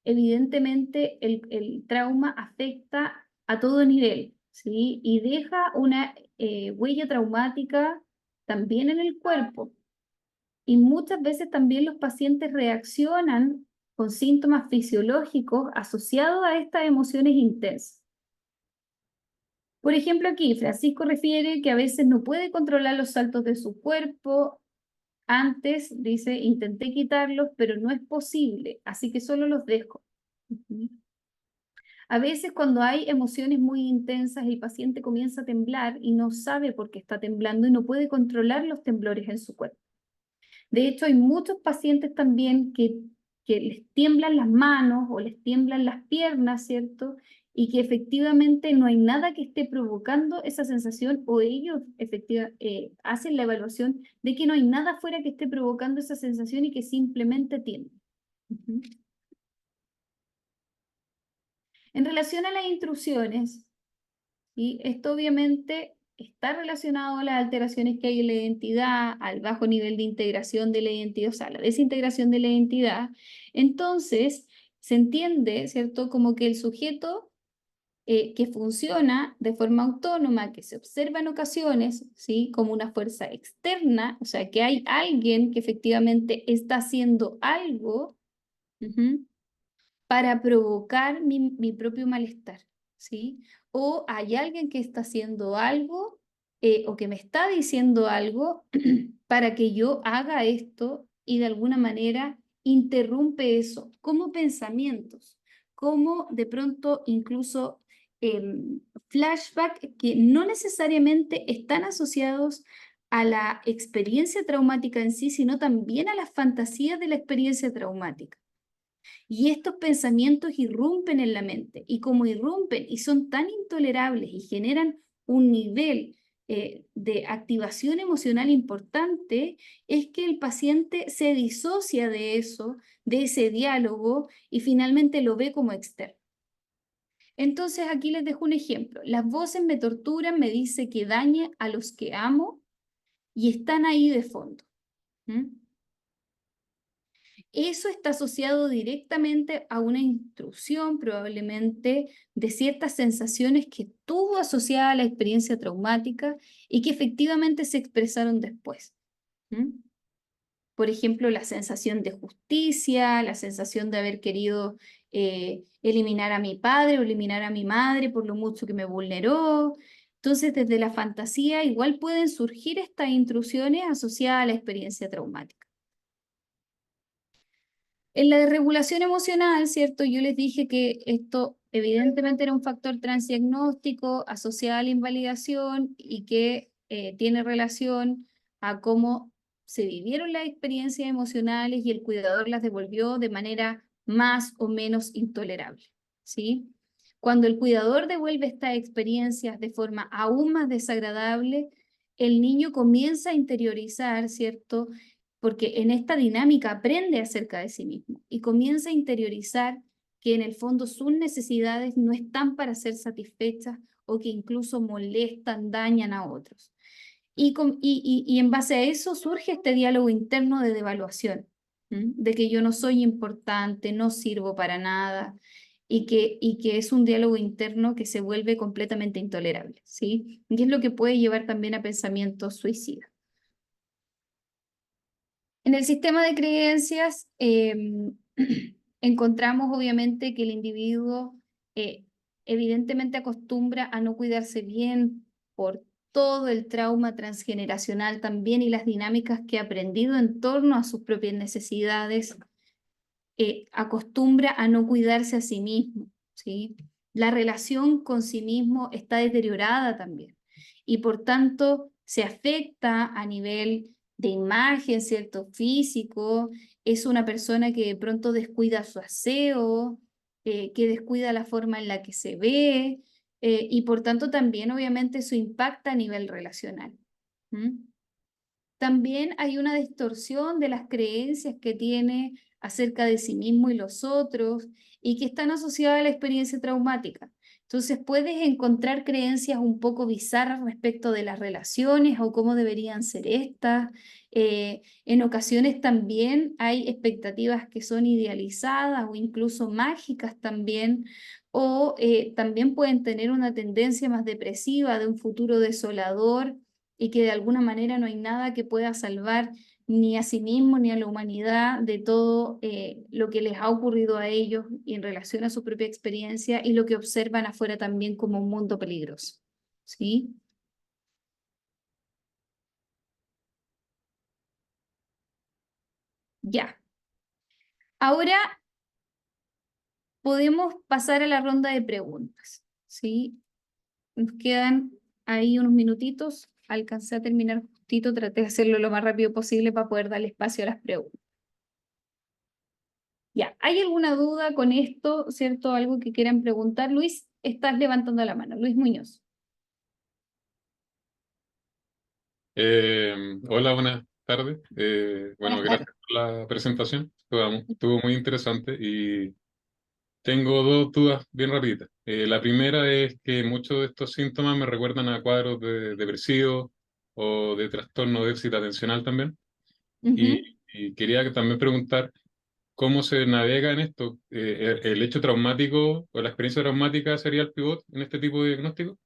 evidentemente el trauma afecta a todo nivel, ¿sí? Y deja una huella traumática también en el cuerpo. Y muchas veces también los pacientes reaccionan con síntomas fisiológicos asociados a estas emociones intensas. Por ejemplo, aquí Francisco refiere que a veces no puede controlar los saltos de su cuerpo. Antes, dice, intenté quitarlos, pero no es posible, así que solo los dejo. A veces cuando hay emociones muy intensas, el paciente comienza a temblar y no sabe por qué está temblando y no puede controlar los temblores en su cuerpo. De hecho, hay muchos pacientes también que les tiemblan las manos o les tiemblan las piernas, ¿cierto? Y que efectivamente no hay nada que esté provocando esa sensación, o ellos hacen la evaluación de que no hay nada afuera que esté provocando esa sensación y que simplemente tiemblan. En relación a las intrusiones, y esto obviamente está relacionado a las alteraciones que hay en la identidad, al bajo nivel de integración de la identidad, o sea, la desintegración de la identidad. Entonces, se entiende, ¿cierto?, como que el sujeto que funciona de forma autónoma, que se observa en ocasiones, ¿sí?, como una fuerza externa, o sea, que hay alguien que efectivamente está haciendo algo para provocar mi propio malestar, ¿sí? O hay alguien que está haciendo algo o que me está diciendo algo para que yo haga esto y de alguna manera interrumpe eso, como pensamientos, como de pronto incluso flashback que no necesariamente están asociados a la experiencia traumática en sí, sino también a las fantasías de la experiencia traumática. Y estos pensamientos irrumpen en la mente, y como irrumpen y son tan intolerables y generan un nivel de activación emocional importante, es que el paciente se disocia de eso, de ese diálogo, y finalmente lo ve como externo. Entonces aquí les dejo un ejemplo. Las voces me torturan, me dice que dañe a los que amo y están ahí de fondo. Eso está asociado directamente a una intrusión probablemente de ciertas sensaciones que tuvo asociada a la experiencia traumática y que efectivamente se expresaron después. Por ejemplo, la sensación de justicia, la sensación de haber querido eliminar a mi padre o eliminar a mi madre por lo mucho que me vulneró. Entonces, desde la fantasía igual pueden surgir estas intrusiones asociadas a la experiencia traumática. En la desregulación emocional, ¿cierto? Yo les dije que esto evidentemente era un factor transdiagnóstico asociado a la invalidación y que tiene relación a cómo se vivieron las experiencias emocionales y el cuidador las devolvió de manera más o menos intolerable, ¿sí? Cuando el cuidador devuelve estas experiencias de forma aún más desagradable, el niño comienza a interiorizar, ¿cierto?, porque en esta dinámica aprende acerca de sí mismo y comienza a interiorizar que en el fondo sus necesidades no están para ser satisfechas o que incluso molestan, dañan a otros. Y en base a eso surge este diálogo interno de devaluación, de que yo no soy importante, no sirvo para nada, y que es un diálogo interno que se vuelve completamente intolerable, ¿sí? Y es lo que puede llevar también a pensamientos suicidas. En el sistema de creencias encontramos obviamente que el individuo evidentemente acostumbra a no cuidarse bien por todo el trauma transgeneracional también y las dinámicas que ha aprendido en torno a sus propias necesidades. Acostumbra a no cuidarse a sí mismo, ¿sí? La relación con sí mismo está deteriorada también y por tanto se afecta a nivel de imagen, ¿cierto? Físico, es una persona que de pronto descuida su aseo, que descuida la forma en la que se ve, y por tanto también obviamente eso impacta a nivel relacional. También hay una distorsión de las creencias que tiene acerca de sí mismo y los otros y que están asociadas a la experiencia traumática. Entonces puedes encontrar creencias un poco bizarras respecto de las relaciones o cómo deberían ser estas. En ocasiones también hay expectativas que son idealizadas o incluso mágicas también, o también pueden tener una tendencia más depresiva de un futuro desolador y que de alguna manera no hay nada que pueda salvar ni a sí mismo ni a la humanidad de todo lo que les ha ocurrido a ellos y en relación a su propia experiencia y lo que observan afuera también como un mundo peligroso. ¿Sí? Ya. Ahora podemos pasar a la ronda de preguntas. ¿Sí? Nos quedan ahí unos minutitos. Alcancé a terminar justito, traté de hacerlo lo más rápido posible para poder darle espacio a las preguntas. Ya, ¿hay alguna duda con esto, cierto? ¿Algo que quieran preguntar? Luis, estás levantando la mano. Luis Muñoz.
Hola, buenas tardes. Bueno,
Buenas tardes.
gracias por la presentación. Estuvo muy interesante y tengo dos dudas bien rapiditas. La primera es que muchos de estos síntomas me recuerdan a cuadros depresivos o de trastorno de déficit atencional también. Y,
Ujú.
y quería también preguntar cómo se navega en esto. ¿El hecho traumático o la experiencia traumática sería el pivot en este tipo de diagnóstico?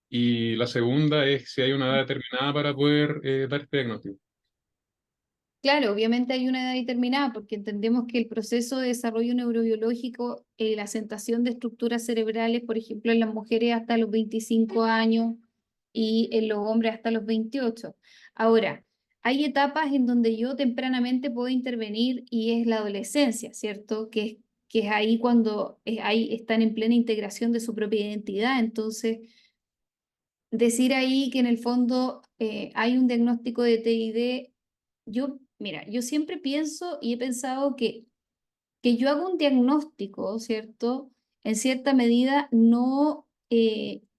Y la segunda es si hay una edad determinada para poder dar este diagnóstico.
Claro, obviamente hay una edad determinada porque entendemos que el proceso de desarrollo neurobiológico, la asentación de estructuras cerebrales, por ejemplo, en las mujeres hasta los 25 años y en los hombres hasta los 28. Ahora, hay etapas en donde yo tempranamente puedo intervenir y es la adolescencia, ¿cierto? Que es ahí cuando ahí están en plena integración de su propia identidad. Entonces, decir ahí que en el fondo hay un diagnóstico de TID, mira, yo siempre pienso y he pensado que yo hago un diagnóstico, ¿cierto? En cierta medida no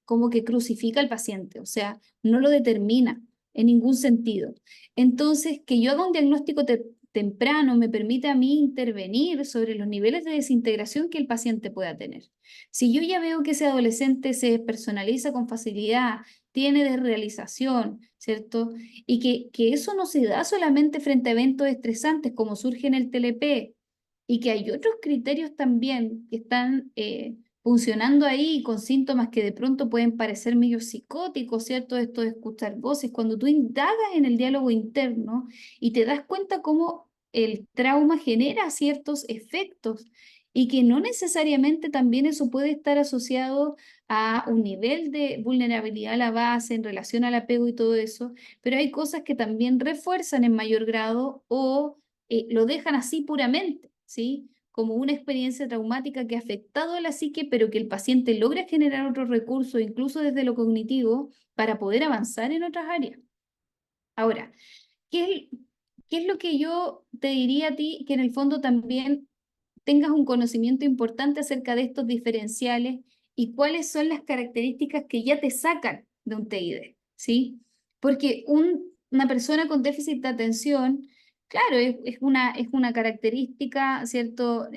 como que crucifica al paciente, o sea, no lo determina en ningún sentido. Entonces, que yo haga un diagnóstico temprano me permite a mí intervenir sobre los niveles de desintegración que el paciente pueda tener. Si yo ya veo que ese adolescente se despersonaliza con facilidad, tiene desrealización, ¿cierto? Y que eso no se da solamente frente a eventos estresantes como surge en el TLP, y que hay otros criterios también que están funcionando ahí con síntomas que de pronto pueden parecer medio psicóticos, ¿cierto? Esto de escuchar voces, cuando tú indagas en el diálogo interno y te das cuenta cómo el trauma genera ciertos efectos y que no necesariamente también eso puede estar asociado a un nivel de vulnerabilidad a la base en relación al apego y todo eso, pero hay cosas que también refuerzan en mayor grado o lo dejan así puramente, ¿sí? Como una experiencia traumática que ha afectado a la psique, pero que el paciente logra generar otros recursos, incluso desde lo cognitivo, para poder avanzar en otras áreas. Ahora, ¿qué es, qué es lo que yo te diría a ti que en el fondo también tengas un conocimiento importante acerca de estos diferenciales y cuáles son las características que ya te sacan de un TID, ¿sí? Porque una persona con déficit de atención, claro, es una característica, ¿cierto?,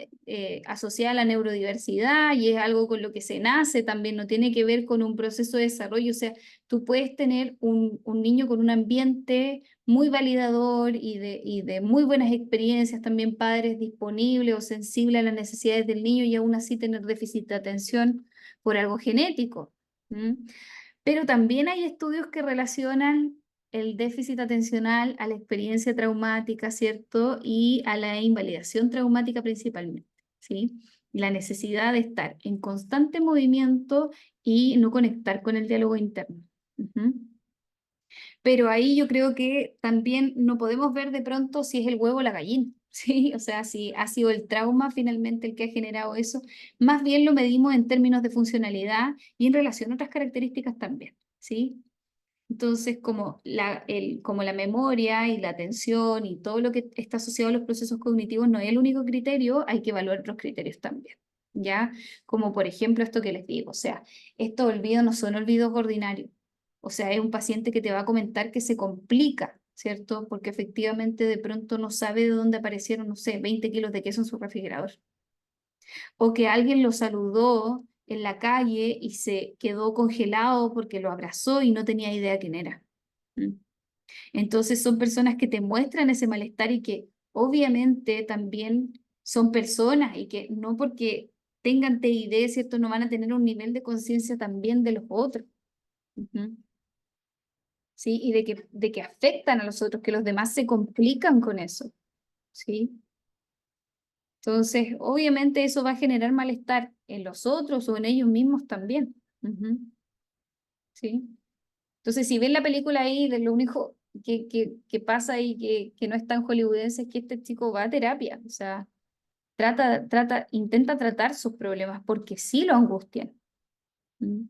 asociada a la neurodiversidad y es algo con lo que se nace, también no tiene que ver con un proceso de desarrollo, o sea, tú puedes tener un niño con un ambiente muy validador y de muy buenas experiencias, también padres disponibles o sensibles a las necesidades del niño y aún así tener déficit de atención por algo genético. ¿Mm? Pero también hay estudios que relacionan el déficit atencional a la experiencia traumática, ¿cierto? Y a la invalidación traumática principalmente, ¿sí? La necesidad de estar en constante movimiento y no conectar con el diálogo interno. Ujú. Pero ahí yo creo que también no podemos ver de pronto si es el huevo o la gallina, ¿sí? O sea, si ha sido el trauma finalmente el que ha generado eso. Más bien lo medimos en términos de funcionalidad y en relación a otras características también, ¿sí? Entonces, como la memoria y la atención y todo lo que está asociado a los procesos cognitivos no es el único criterio, hay que evaluar otros criterios también, ¿ya? Como por ejemplo esto que les digo, o sea, estos olvidos no son olvidos ordinarios, o sea, es un paciente que te va a comentar que se complica, ¿cierto? Porque efectivamente de pronto no sabe de dónde aparecieron, no sé, 20 kilos de queso en su refrigerador o que alguien lo saludó en la calle y se quedó congelado porque lo abrazó y no tenía idea quién era. ¿Mm? Entonces son personas que te muestran ese malestar y que obviamente también son personas y que no porque tengan TID, ¿cierto? No van a tener un nivel de conciencia también de los otros. Ujú. ¿Sí? Y de que afectan a los otros, que los demás se complican con eso. ¿Sí? Entonces, obviamente eso va a generar malestar en los otros o en ellos mismos también. Ujú. ¿Sí? Entonces, si ven la película ahí, de lo único que pasa ahí que no es tan hollywoodense es que este chico va a terapia, o sea, intenta tratar sus problemas porque sí lo angustian. ¿Mm?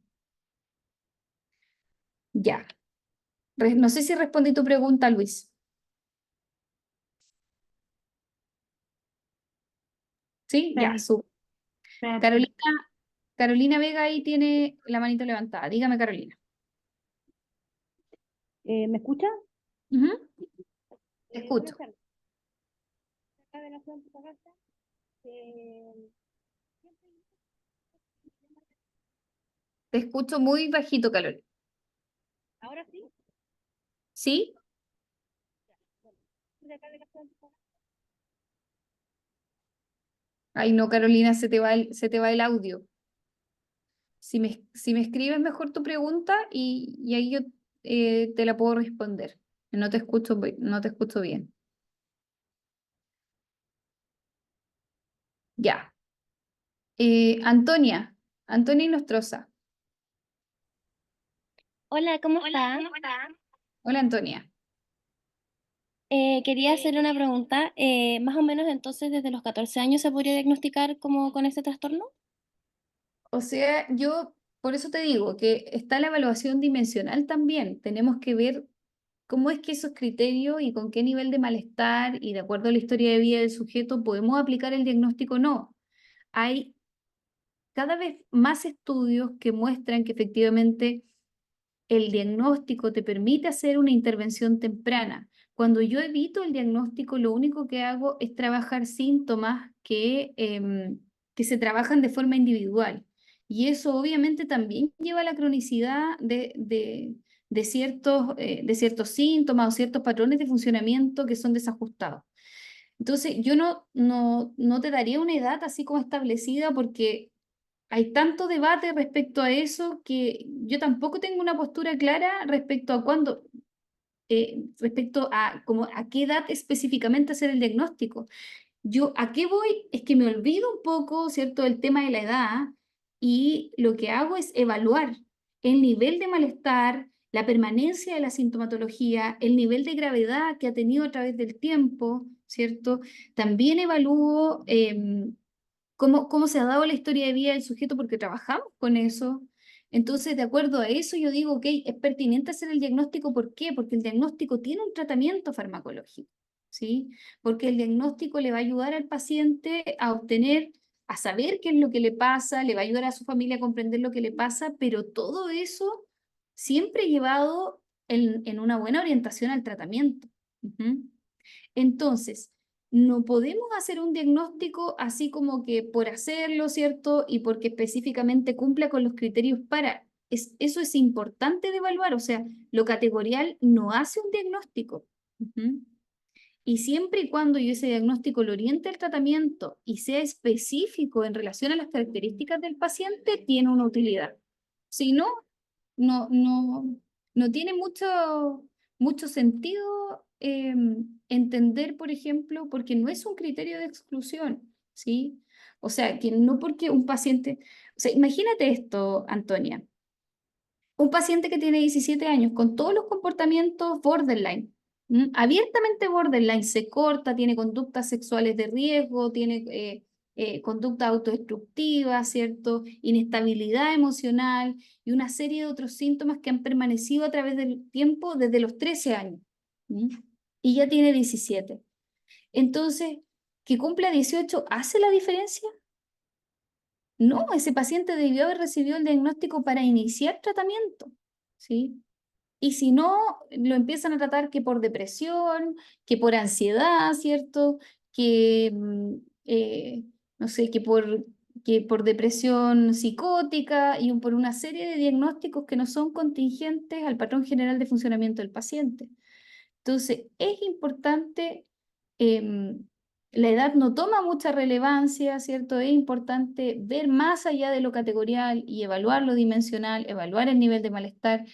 Ya. No sé si respondí tu pregunta, Luis. ¿Sí? Ya,
Perfecto.
Carolina, Carolina Vega ahí tiene la manito levantada. Dígame, Carolina.
¿Me escucha?
Ujú. Te
Buenas
escucho.
tardes. Acá de la ciudad de Antofagasta, eh,
Te escucho muy bajito, Carolina.
ahora sí,
¿Sí?
bueno, de acá de la ciudad de Antofagasta.
Ay, no, Carolina, se te va el audio. Si me escribes mejor tu pregunta y ahí yo te la puedo responder. No te escucho, no te escucho bien. Ya. Antonia Inostroza.
Hola, ¿cómo está?
Hola, Antonia.
Quería hacerle una pregunta. Más o menos entonces desde los 14 años se podría diagnosticar como con este trastorno.
O sea, yo por eso te digo que está la evaluación dimensional también. Tenemos que ver cómo es que esos criterios y con qué nivel de malestar y de acuerdo a la historia de vida del sujeto podemos aplicar el diagnóstico o no. Hay cada vez más estudios que muestran que efectivamente el diagnóstico te permite hacer una intervención temprana. Cuando yo evito el diagnóstico, lo único que hago es trabajar síntomas que se trabajan de forma individual. Y eso obviamente también lleva a la cronicidad de ciertos síntomas o ciertos patrones de funcionamiento que son desajustados. Entonces, yo no te daría una edad así como establecida porque hay tanto debate respecto a eso que yo tampoco tengo una postura clara respecto a respecto a, como, a qué edad específicamente hacer el diagnóstico. Yo a qué voy es que me olvido un poco, ¿cierto?, del tema de la edad y lo que hago es evaluar el nivel de malestar, la permanencia de la sintomatología, el nivel de gravedad que ha tenido a través del tiempo, ¿cierto? También evalúo cómo se ha dado la historia de vida del sujeto porque trabajamos con eso. Entonces, de acuerdo a eso, yo digo, ok, es pertinente hacer el diagnóstico. ¿Por qué? Porque el diagnóstico tiene un tratamiento farmacológico, ¿sí? Porque el diagnóstico le va a ayudar al paciente a obtener, a saber qué es lo que le pasa, le va a ayudar a su familia a comprender lo que le pasa, pero todo eso siempre llevado en una buena orientación al tratamiento. Ujú. Entonces, no podemos hacer un diagnóstico así como que por hacerlo, ¿cierto? Y porque específicamente cumpla con los criterios para. Eso es importante de evaluar, o sea, lo categorial no hace un diagnóstico. Ujú. Y siempre y cuando yo ese diagnóstico lo oriente al tratamiento y sea específico en relación a las características del paciente, tiene una utilidad. Si no, no, no, no tiene mucho sentido entender, por ejemplo, porque no es un criterio de exclusión, ¿sí? O sea, que no porque un paciente, o sea, imagínate esto, Antonia, un paciente que tiene 17 años con todos los comportamientos borderline, abiertamente borderline, se corta, tiene conductas sexuales de riesgo, tiene conducta autodestructiva, ¿cierto? Inestabilidad emocional y una serie de otros síntomas que han permanecido a través del tiempo desde los 13 años. ¿Mm? Y ya tiene 17. Entonces, que cumpla 18, ¿hace la diferencia? No, ese paciente debió haber recibido el diagnóstico para iniciar tratamiento, ¿sí? Y si no, lo empiezan a tratar que por depresión, que por ansiedad, ¿cierto? Que, no sé, que por depresión psicótica y por una serie de diagnósticos que no son contingentes al patrón general de funcionamiento del paciente. Entonces, es importante, la edad no toma mucha relevancia, ¿cierto? Es importante ver más allá de lo categorial y evaluar lo dimensional, evaluar el nivel de malestar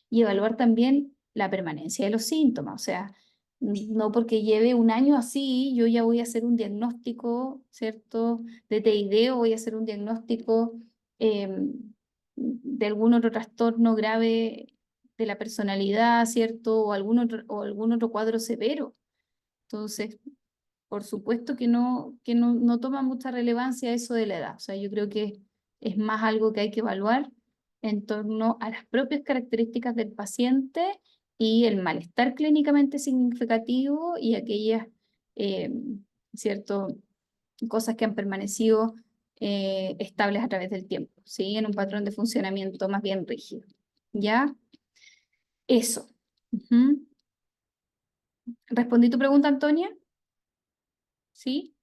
y evaluar también la permanencia de los síntomas. O sea, no porque lleve un año así, yo ya voy a hacer un diagnóstico, ¿cierto? De TID o voy a hacer un diagnóstico de algún otro trastorno grave de la personalidad, ¿cierto? O algún otro cuadro severo. Entonces, por supuesto que no toma mucha relevancia eso de la edad. O sea, yo creo que es más algo que hay que evaluar en torno a las propias características del paciente y el malestar clínicamente significativo y aquellas, eh, ¿cierto? Cosas que han permanecido estables a través del tiempo, ¿sí? En un patrón de funcionamiento más bien rígido. ¿Ya? Eso. Ujú. ¿Respondí tu pregunta, Antonia? ¿Sí?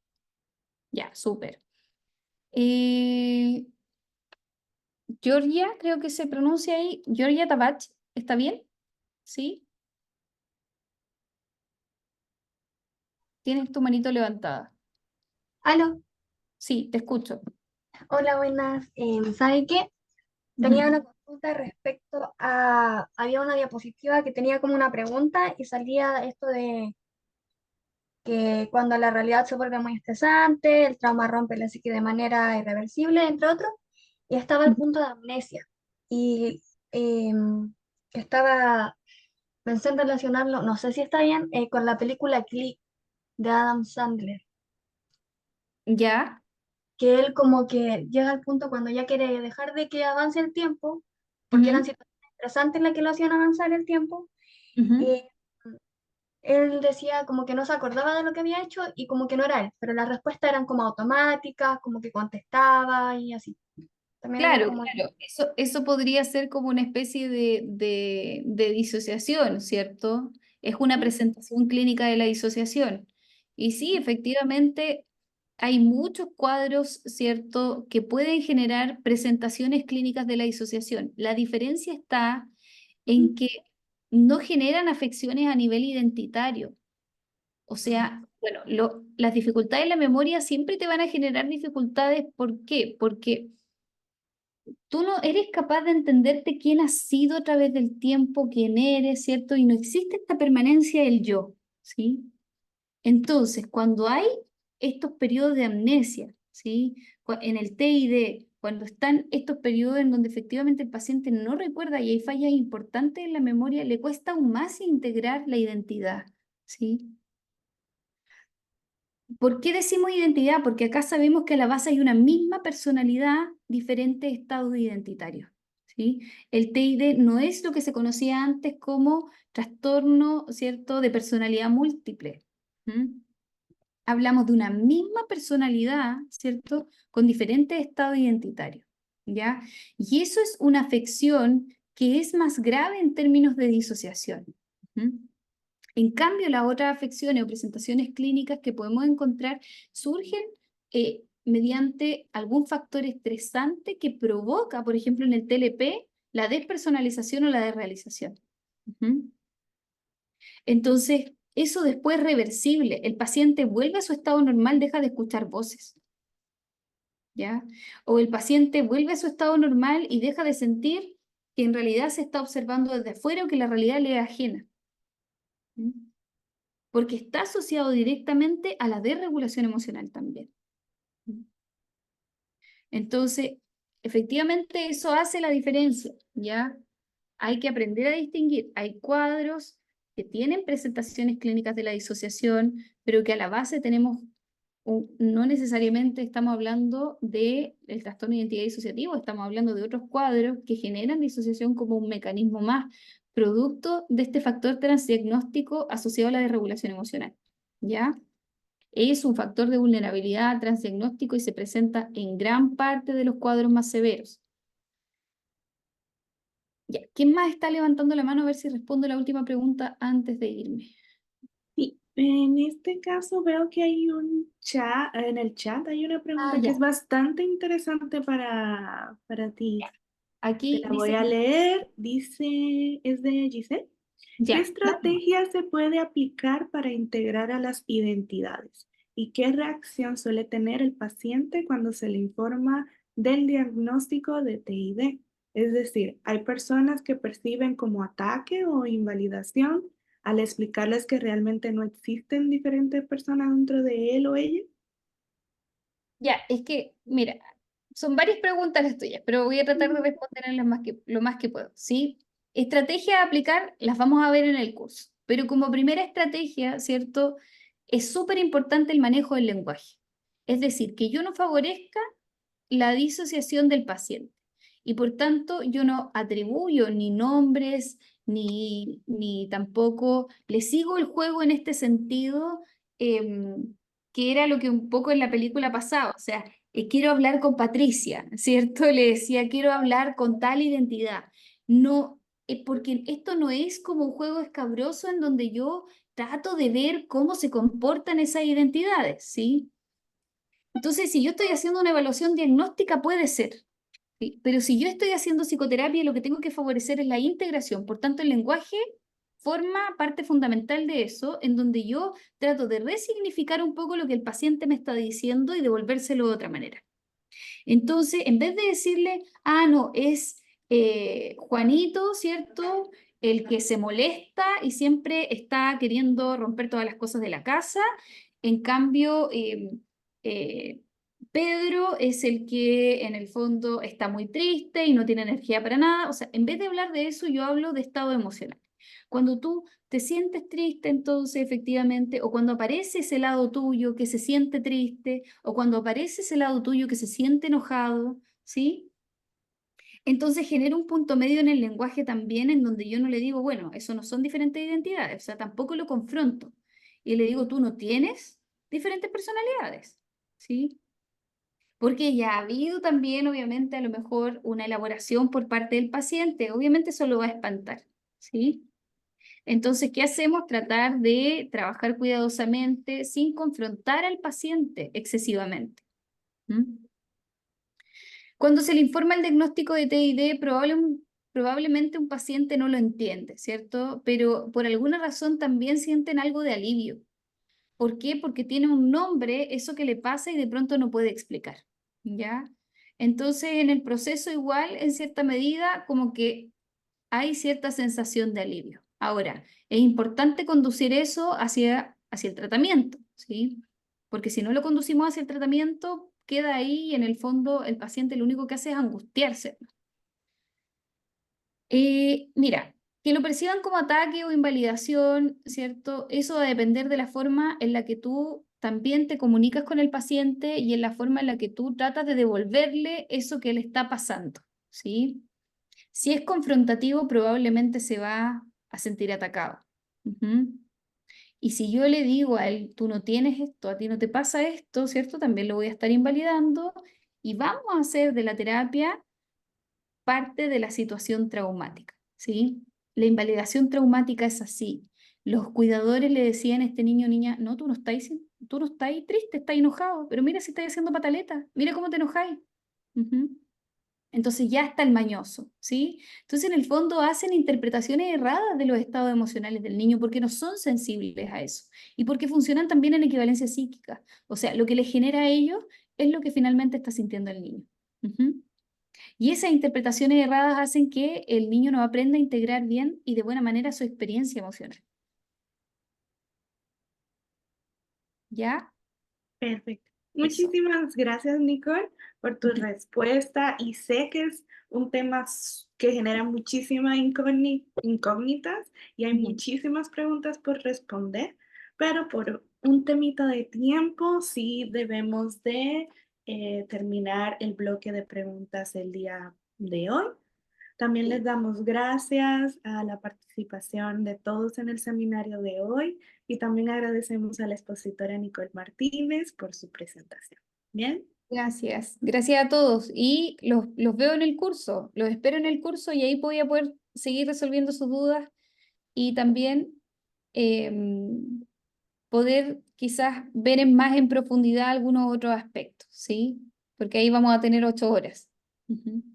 Ya, súper. Georgia, creo que se pronuncia ahí. Georgia Tabach, ¿está bien? ¿Sí? Tienes tu manito levantada.
Aló,
Sí, te escucho.
hola, buenas. ¿Sabe qué? Tenía una consulta respecto a, había una diapositiva que tenía como una pregunta y salía esto de que cuando la realidad se vuelve muy estresante, el trauma rompe la psique de manera irreversible, entre otros, y estaba el punto de amnesia. Y estaba, pensé en relacionarlo, no sé si está bien, con la película Click de Adam Sandler,
¿Ya?
que él como que llega al punto cuando ya quiere dejar de que avance el tiempo, porque eran
Ujú,
situaciones estresantes las que lo hacían avanzar el tiempo,
ujú.
y él decía como que no se acordaba de lo que había hecho y como que no era él, pero las respuestas eran como automáticas, como que contestaba y así. También era
Claro,
como...
claro. Eso podría ser como una especie de disociación, ¿cierto? Es una presentación clínica de la disociación. Y sí, efectivamente, hay muchos cuadros, ¿cierto?, que pueden generar presentaciones clínicas de la disociación. La diferencia está en que no generan afecciones a nivel identitario. O sea, bueno, las dificultades en la memoria siempre te van a generar dificultades. ¿Por qué? Porque tú no eres capaz de entenderte quién has sido a través del tiempo, quién eres, ¿cierto? Y no existe esta permanencia del yo, ¿sí? Entonces, cuando hay estos periodos de amnesia, ¿sí? En el TID, cuando están estos periodos en donde efectivamente el paciente no recuerda y hay fallas importantes en la memoria, le cuesta aún más integrar la identidad, ¿sí? ¿Por qué decimos identidad? Porque acá sabemos que a la base hay una misma personalidad, diferentes estados identitarios, ¿sí? El TID no es lo que se conocía antes como trastorno, ¿cierto?, de personalidad múltiple. Hablamos de una misma personalidad, ¿cierto?, con diferentes estados identitarios, ¿ya? Y eso es una afección que es más grave en términos de disociación. En cambio, las otras afecciones o presentaciones clínicas que podemos encontrar surgen mediante algún factor estresante que provoca, por ejemplo, en el TLP, la despersonalización o la desrealización. Entonces, eso después es reversible. El paciente vuelve a su estado normal, deja de escuchar voces, ¿ya? O el paciente vuelve a su estado normal y deja de sentir que en realidad se está observando desde afuera o que la realidad le es ajena. Porque está asociado directamente a la desregulación emocional también. Entonces, efectivamente eso hace la diferencia, ¿ya? Hay que aprender a distinguir. Hay cuadros que tienen presentaciones clínicas de la disociación, pero que a la base tenemos, no necesariamente estamos hablando del trastorno de identidad disociativo, estamos hablando de otros cuadros que generan disociación como un mecanismo más producto de este factor transdiagnóstico asociado a la desregulación emocional, ¿ya? Es un factor de vulnerabilidad transdiagnóstico y se presenta en gran parte de los cuadros más severos. Ya, ¿quién más está levantando la mano? A ver si respondo la última pregunta antes de irme.
Sí, En este caso veo que hay un chat, en el chat hay una pregunta que
ya.
es bastante interesante para ti. Te
Aquí
la
dice,
voy a leer. Dice, es de Giselle. ¿Qué
ya.
estrategia se puede aplicar para integrar a las identidades? ¿Y qué reacción suele tener el paciente cuando se le informa del diagnóstico de TID? Es decir, hay personas que perciben como ataque o invalidación al explicarles que realmente no existen diferentes personas dentro de él o ella.
Ya, es que, mira, son varias preguntas las tuyas, pero voy a tratar de responderlas lo más que puedo, ¿sí? Estrategia a aplicar, las vamos a ver en el curso, pero como primera estrategia, ¿cierto? Es súper importante el manejo del lenguaje. Es decir, que yo no favorezca la disociación del paciente y por tanto yo no atribuyo ni nombres, ni tampoco le sigo el juego en este sentido, que era lo que un poco en la película pasaba, o sea, quiero hablar con Patricia, ¿cierto? Le decía, quiero hablar con tal identidad. No, porque esto no es como un juego escabroso en donde yo trato de ver cómo se comportan esas identidades, ¿sí? Entonces, si yo estoy haciendo una evaluación diagnóstica, puede ser, ¿sí? Pero si yo estoy haciendo psicoterapia, lo que tengo que favorecer es la integración. Por tanto, el lenguaje forma parte fundamental de eso, en donde yo trato de resignificar un poco lo que el paciente me está diciendo y devolvérselo de otra manera. Entonces, en vez de decirle, ah, no, es Juanito, ¿cierto? El que se molesta y siempre está queriendo romper todas las cosas de la casa. En cambio, eh, Pedro es el que en el fondo está muy triste y no tiene energía para nada. O sea, en vez de hablar de eso, yo hablo de estado emocional. Cuando tú te sientes triste, entonces efectivamente, o cuando aparece ese lado tuyo que se siente triste, o cuando aparece ese lado tuyo que se siente enojado, ¿sí? Entonces genera un punto medio en el lenguaje también en donde yo no le digo, bueno, eso no son diferentes identidades, o sea, tampoco lo confronto. Y le digo, tú no tienes diferentes personalidades, ¿sí? Porque ya ha habido también, obviamente, a lo mejor una elaboración por parte del paciente, obviamente eso lo va a espantar, ¿sí? Entonces, ¿qué hacemos? Tratar de trabajar cuidadosamente sin confrontar al paciente excesivamente. ¿Mm? Cuando se le informa el diagnóstico de TID, probablemente un paciente no lo entiende, ¿cierto? Pero por alguna razón también sienten algo de alivio. ¿Por qué? Porque tiene un nombre, eso que le pasa y de pronto no puede explicar, ¿ya? Entonces, en el proceso igual, en cierta medida, como que hay cierta sensación de alivio. Ahora, es importante conducir eso hacia el tratamiento, ¿sí? Porque si no lo conducimos hacia el tratamiento, queda ahí y en el fondo el paciente lo único que hace es angustiarse. Mira, que lo perciban como ataque o invalidación, ¿cierto? Eso va a depender de la forma en la que tú también te comunicas con el paciente y en la forma en la que tú tratas de devolverle eso que le está pasando, ¿sí? Si es confrontativo, probablemente se va a sentir atacado. Ujú. Y si yo le digo a él, tú no tienes esto, a ti no te pasa esto, ¿cierto? También lo voy a estar invalidando y vamos a hacer de la terapia parte de la situación traumática, ¿sí? La invalidación traumática es así. Los cuidadores le decían a este niño o niña, no, tú no estás triste, estás enojado, pero mira si estás haciendo pataleta, mira cómo te enojáis. Ujú. Entonces ya está el mañoso, ¿sí? Entonces en el fondo hacen interpretaciones erradas de los estados emocionales del niño porque no son sensibles a eso y porque funcionan también en equivalencia psíquica. O sea, lo que les genera a ellos es lo que finalmente está sintiendo el niño. Ujú. Y esas interpretaciones erradas hacen que el niño no aprenda a integrar bien y de buena manera su experiencia emocional. ¿Ya?
Perfecto.
Eso.
Muchísimas gracias, Nicole, por tu
Ujú.
respuesta. Y sé que es un tema que genera muchísimas incógnitas y hay
Ujú.
muchísimas preguntas por responder, pero por un temita de tiempo sí debemos de terminar el bloque de preguntas el día de hoy. También les damos gracias a la participación de todos en el seminario de hoy y también agradecemos a la expositora Nicole Martínez por su presentación. Bien,
Gracias. Gracias a todos. Y los veo en el curso, los espero en el curso y ahí voy a poder seguir resolviendo sus dudas y también em, poder quizás ver más en profundidad algunos otros aspectos, ¿sí? Porque ahí vamos a tener 8 horas. Ujú.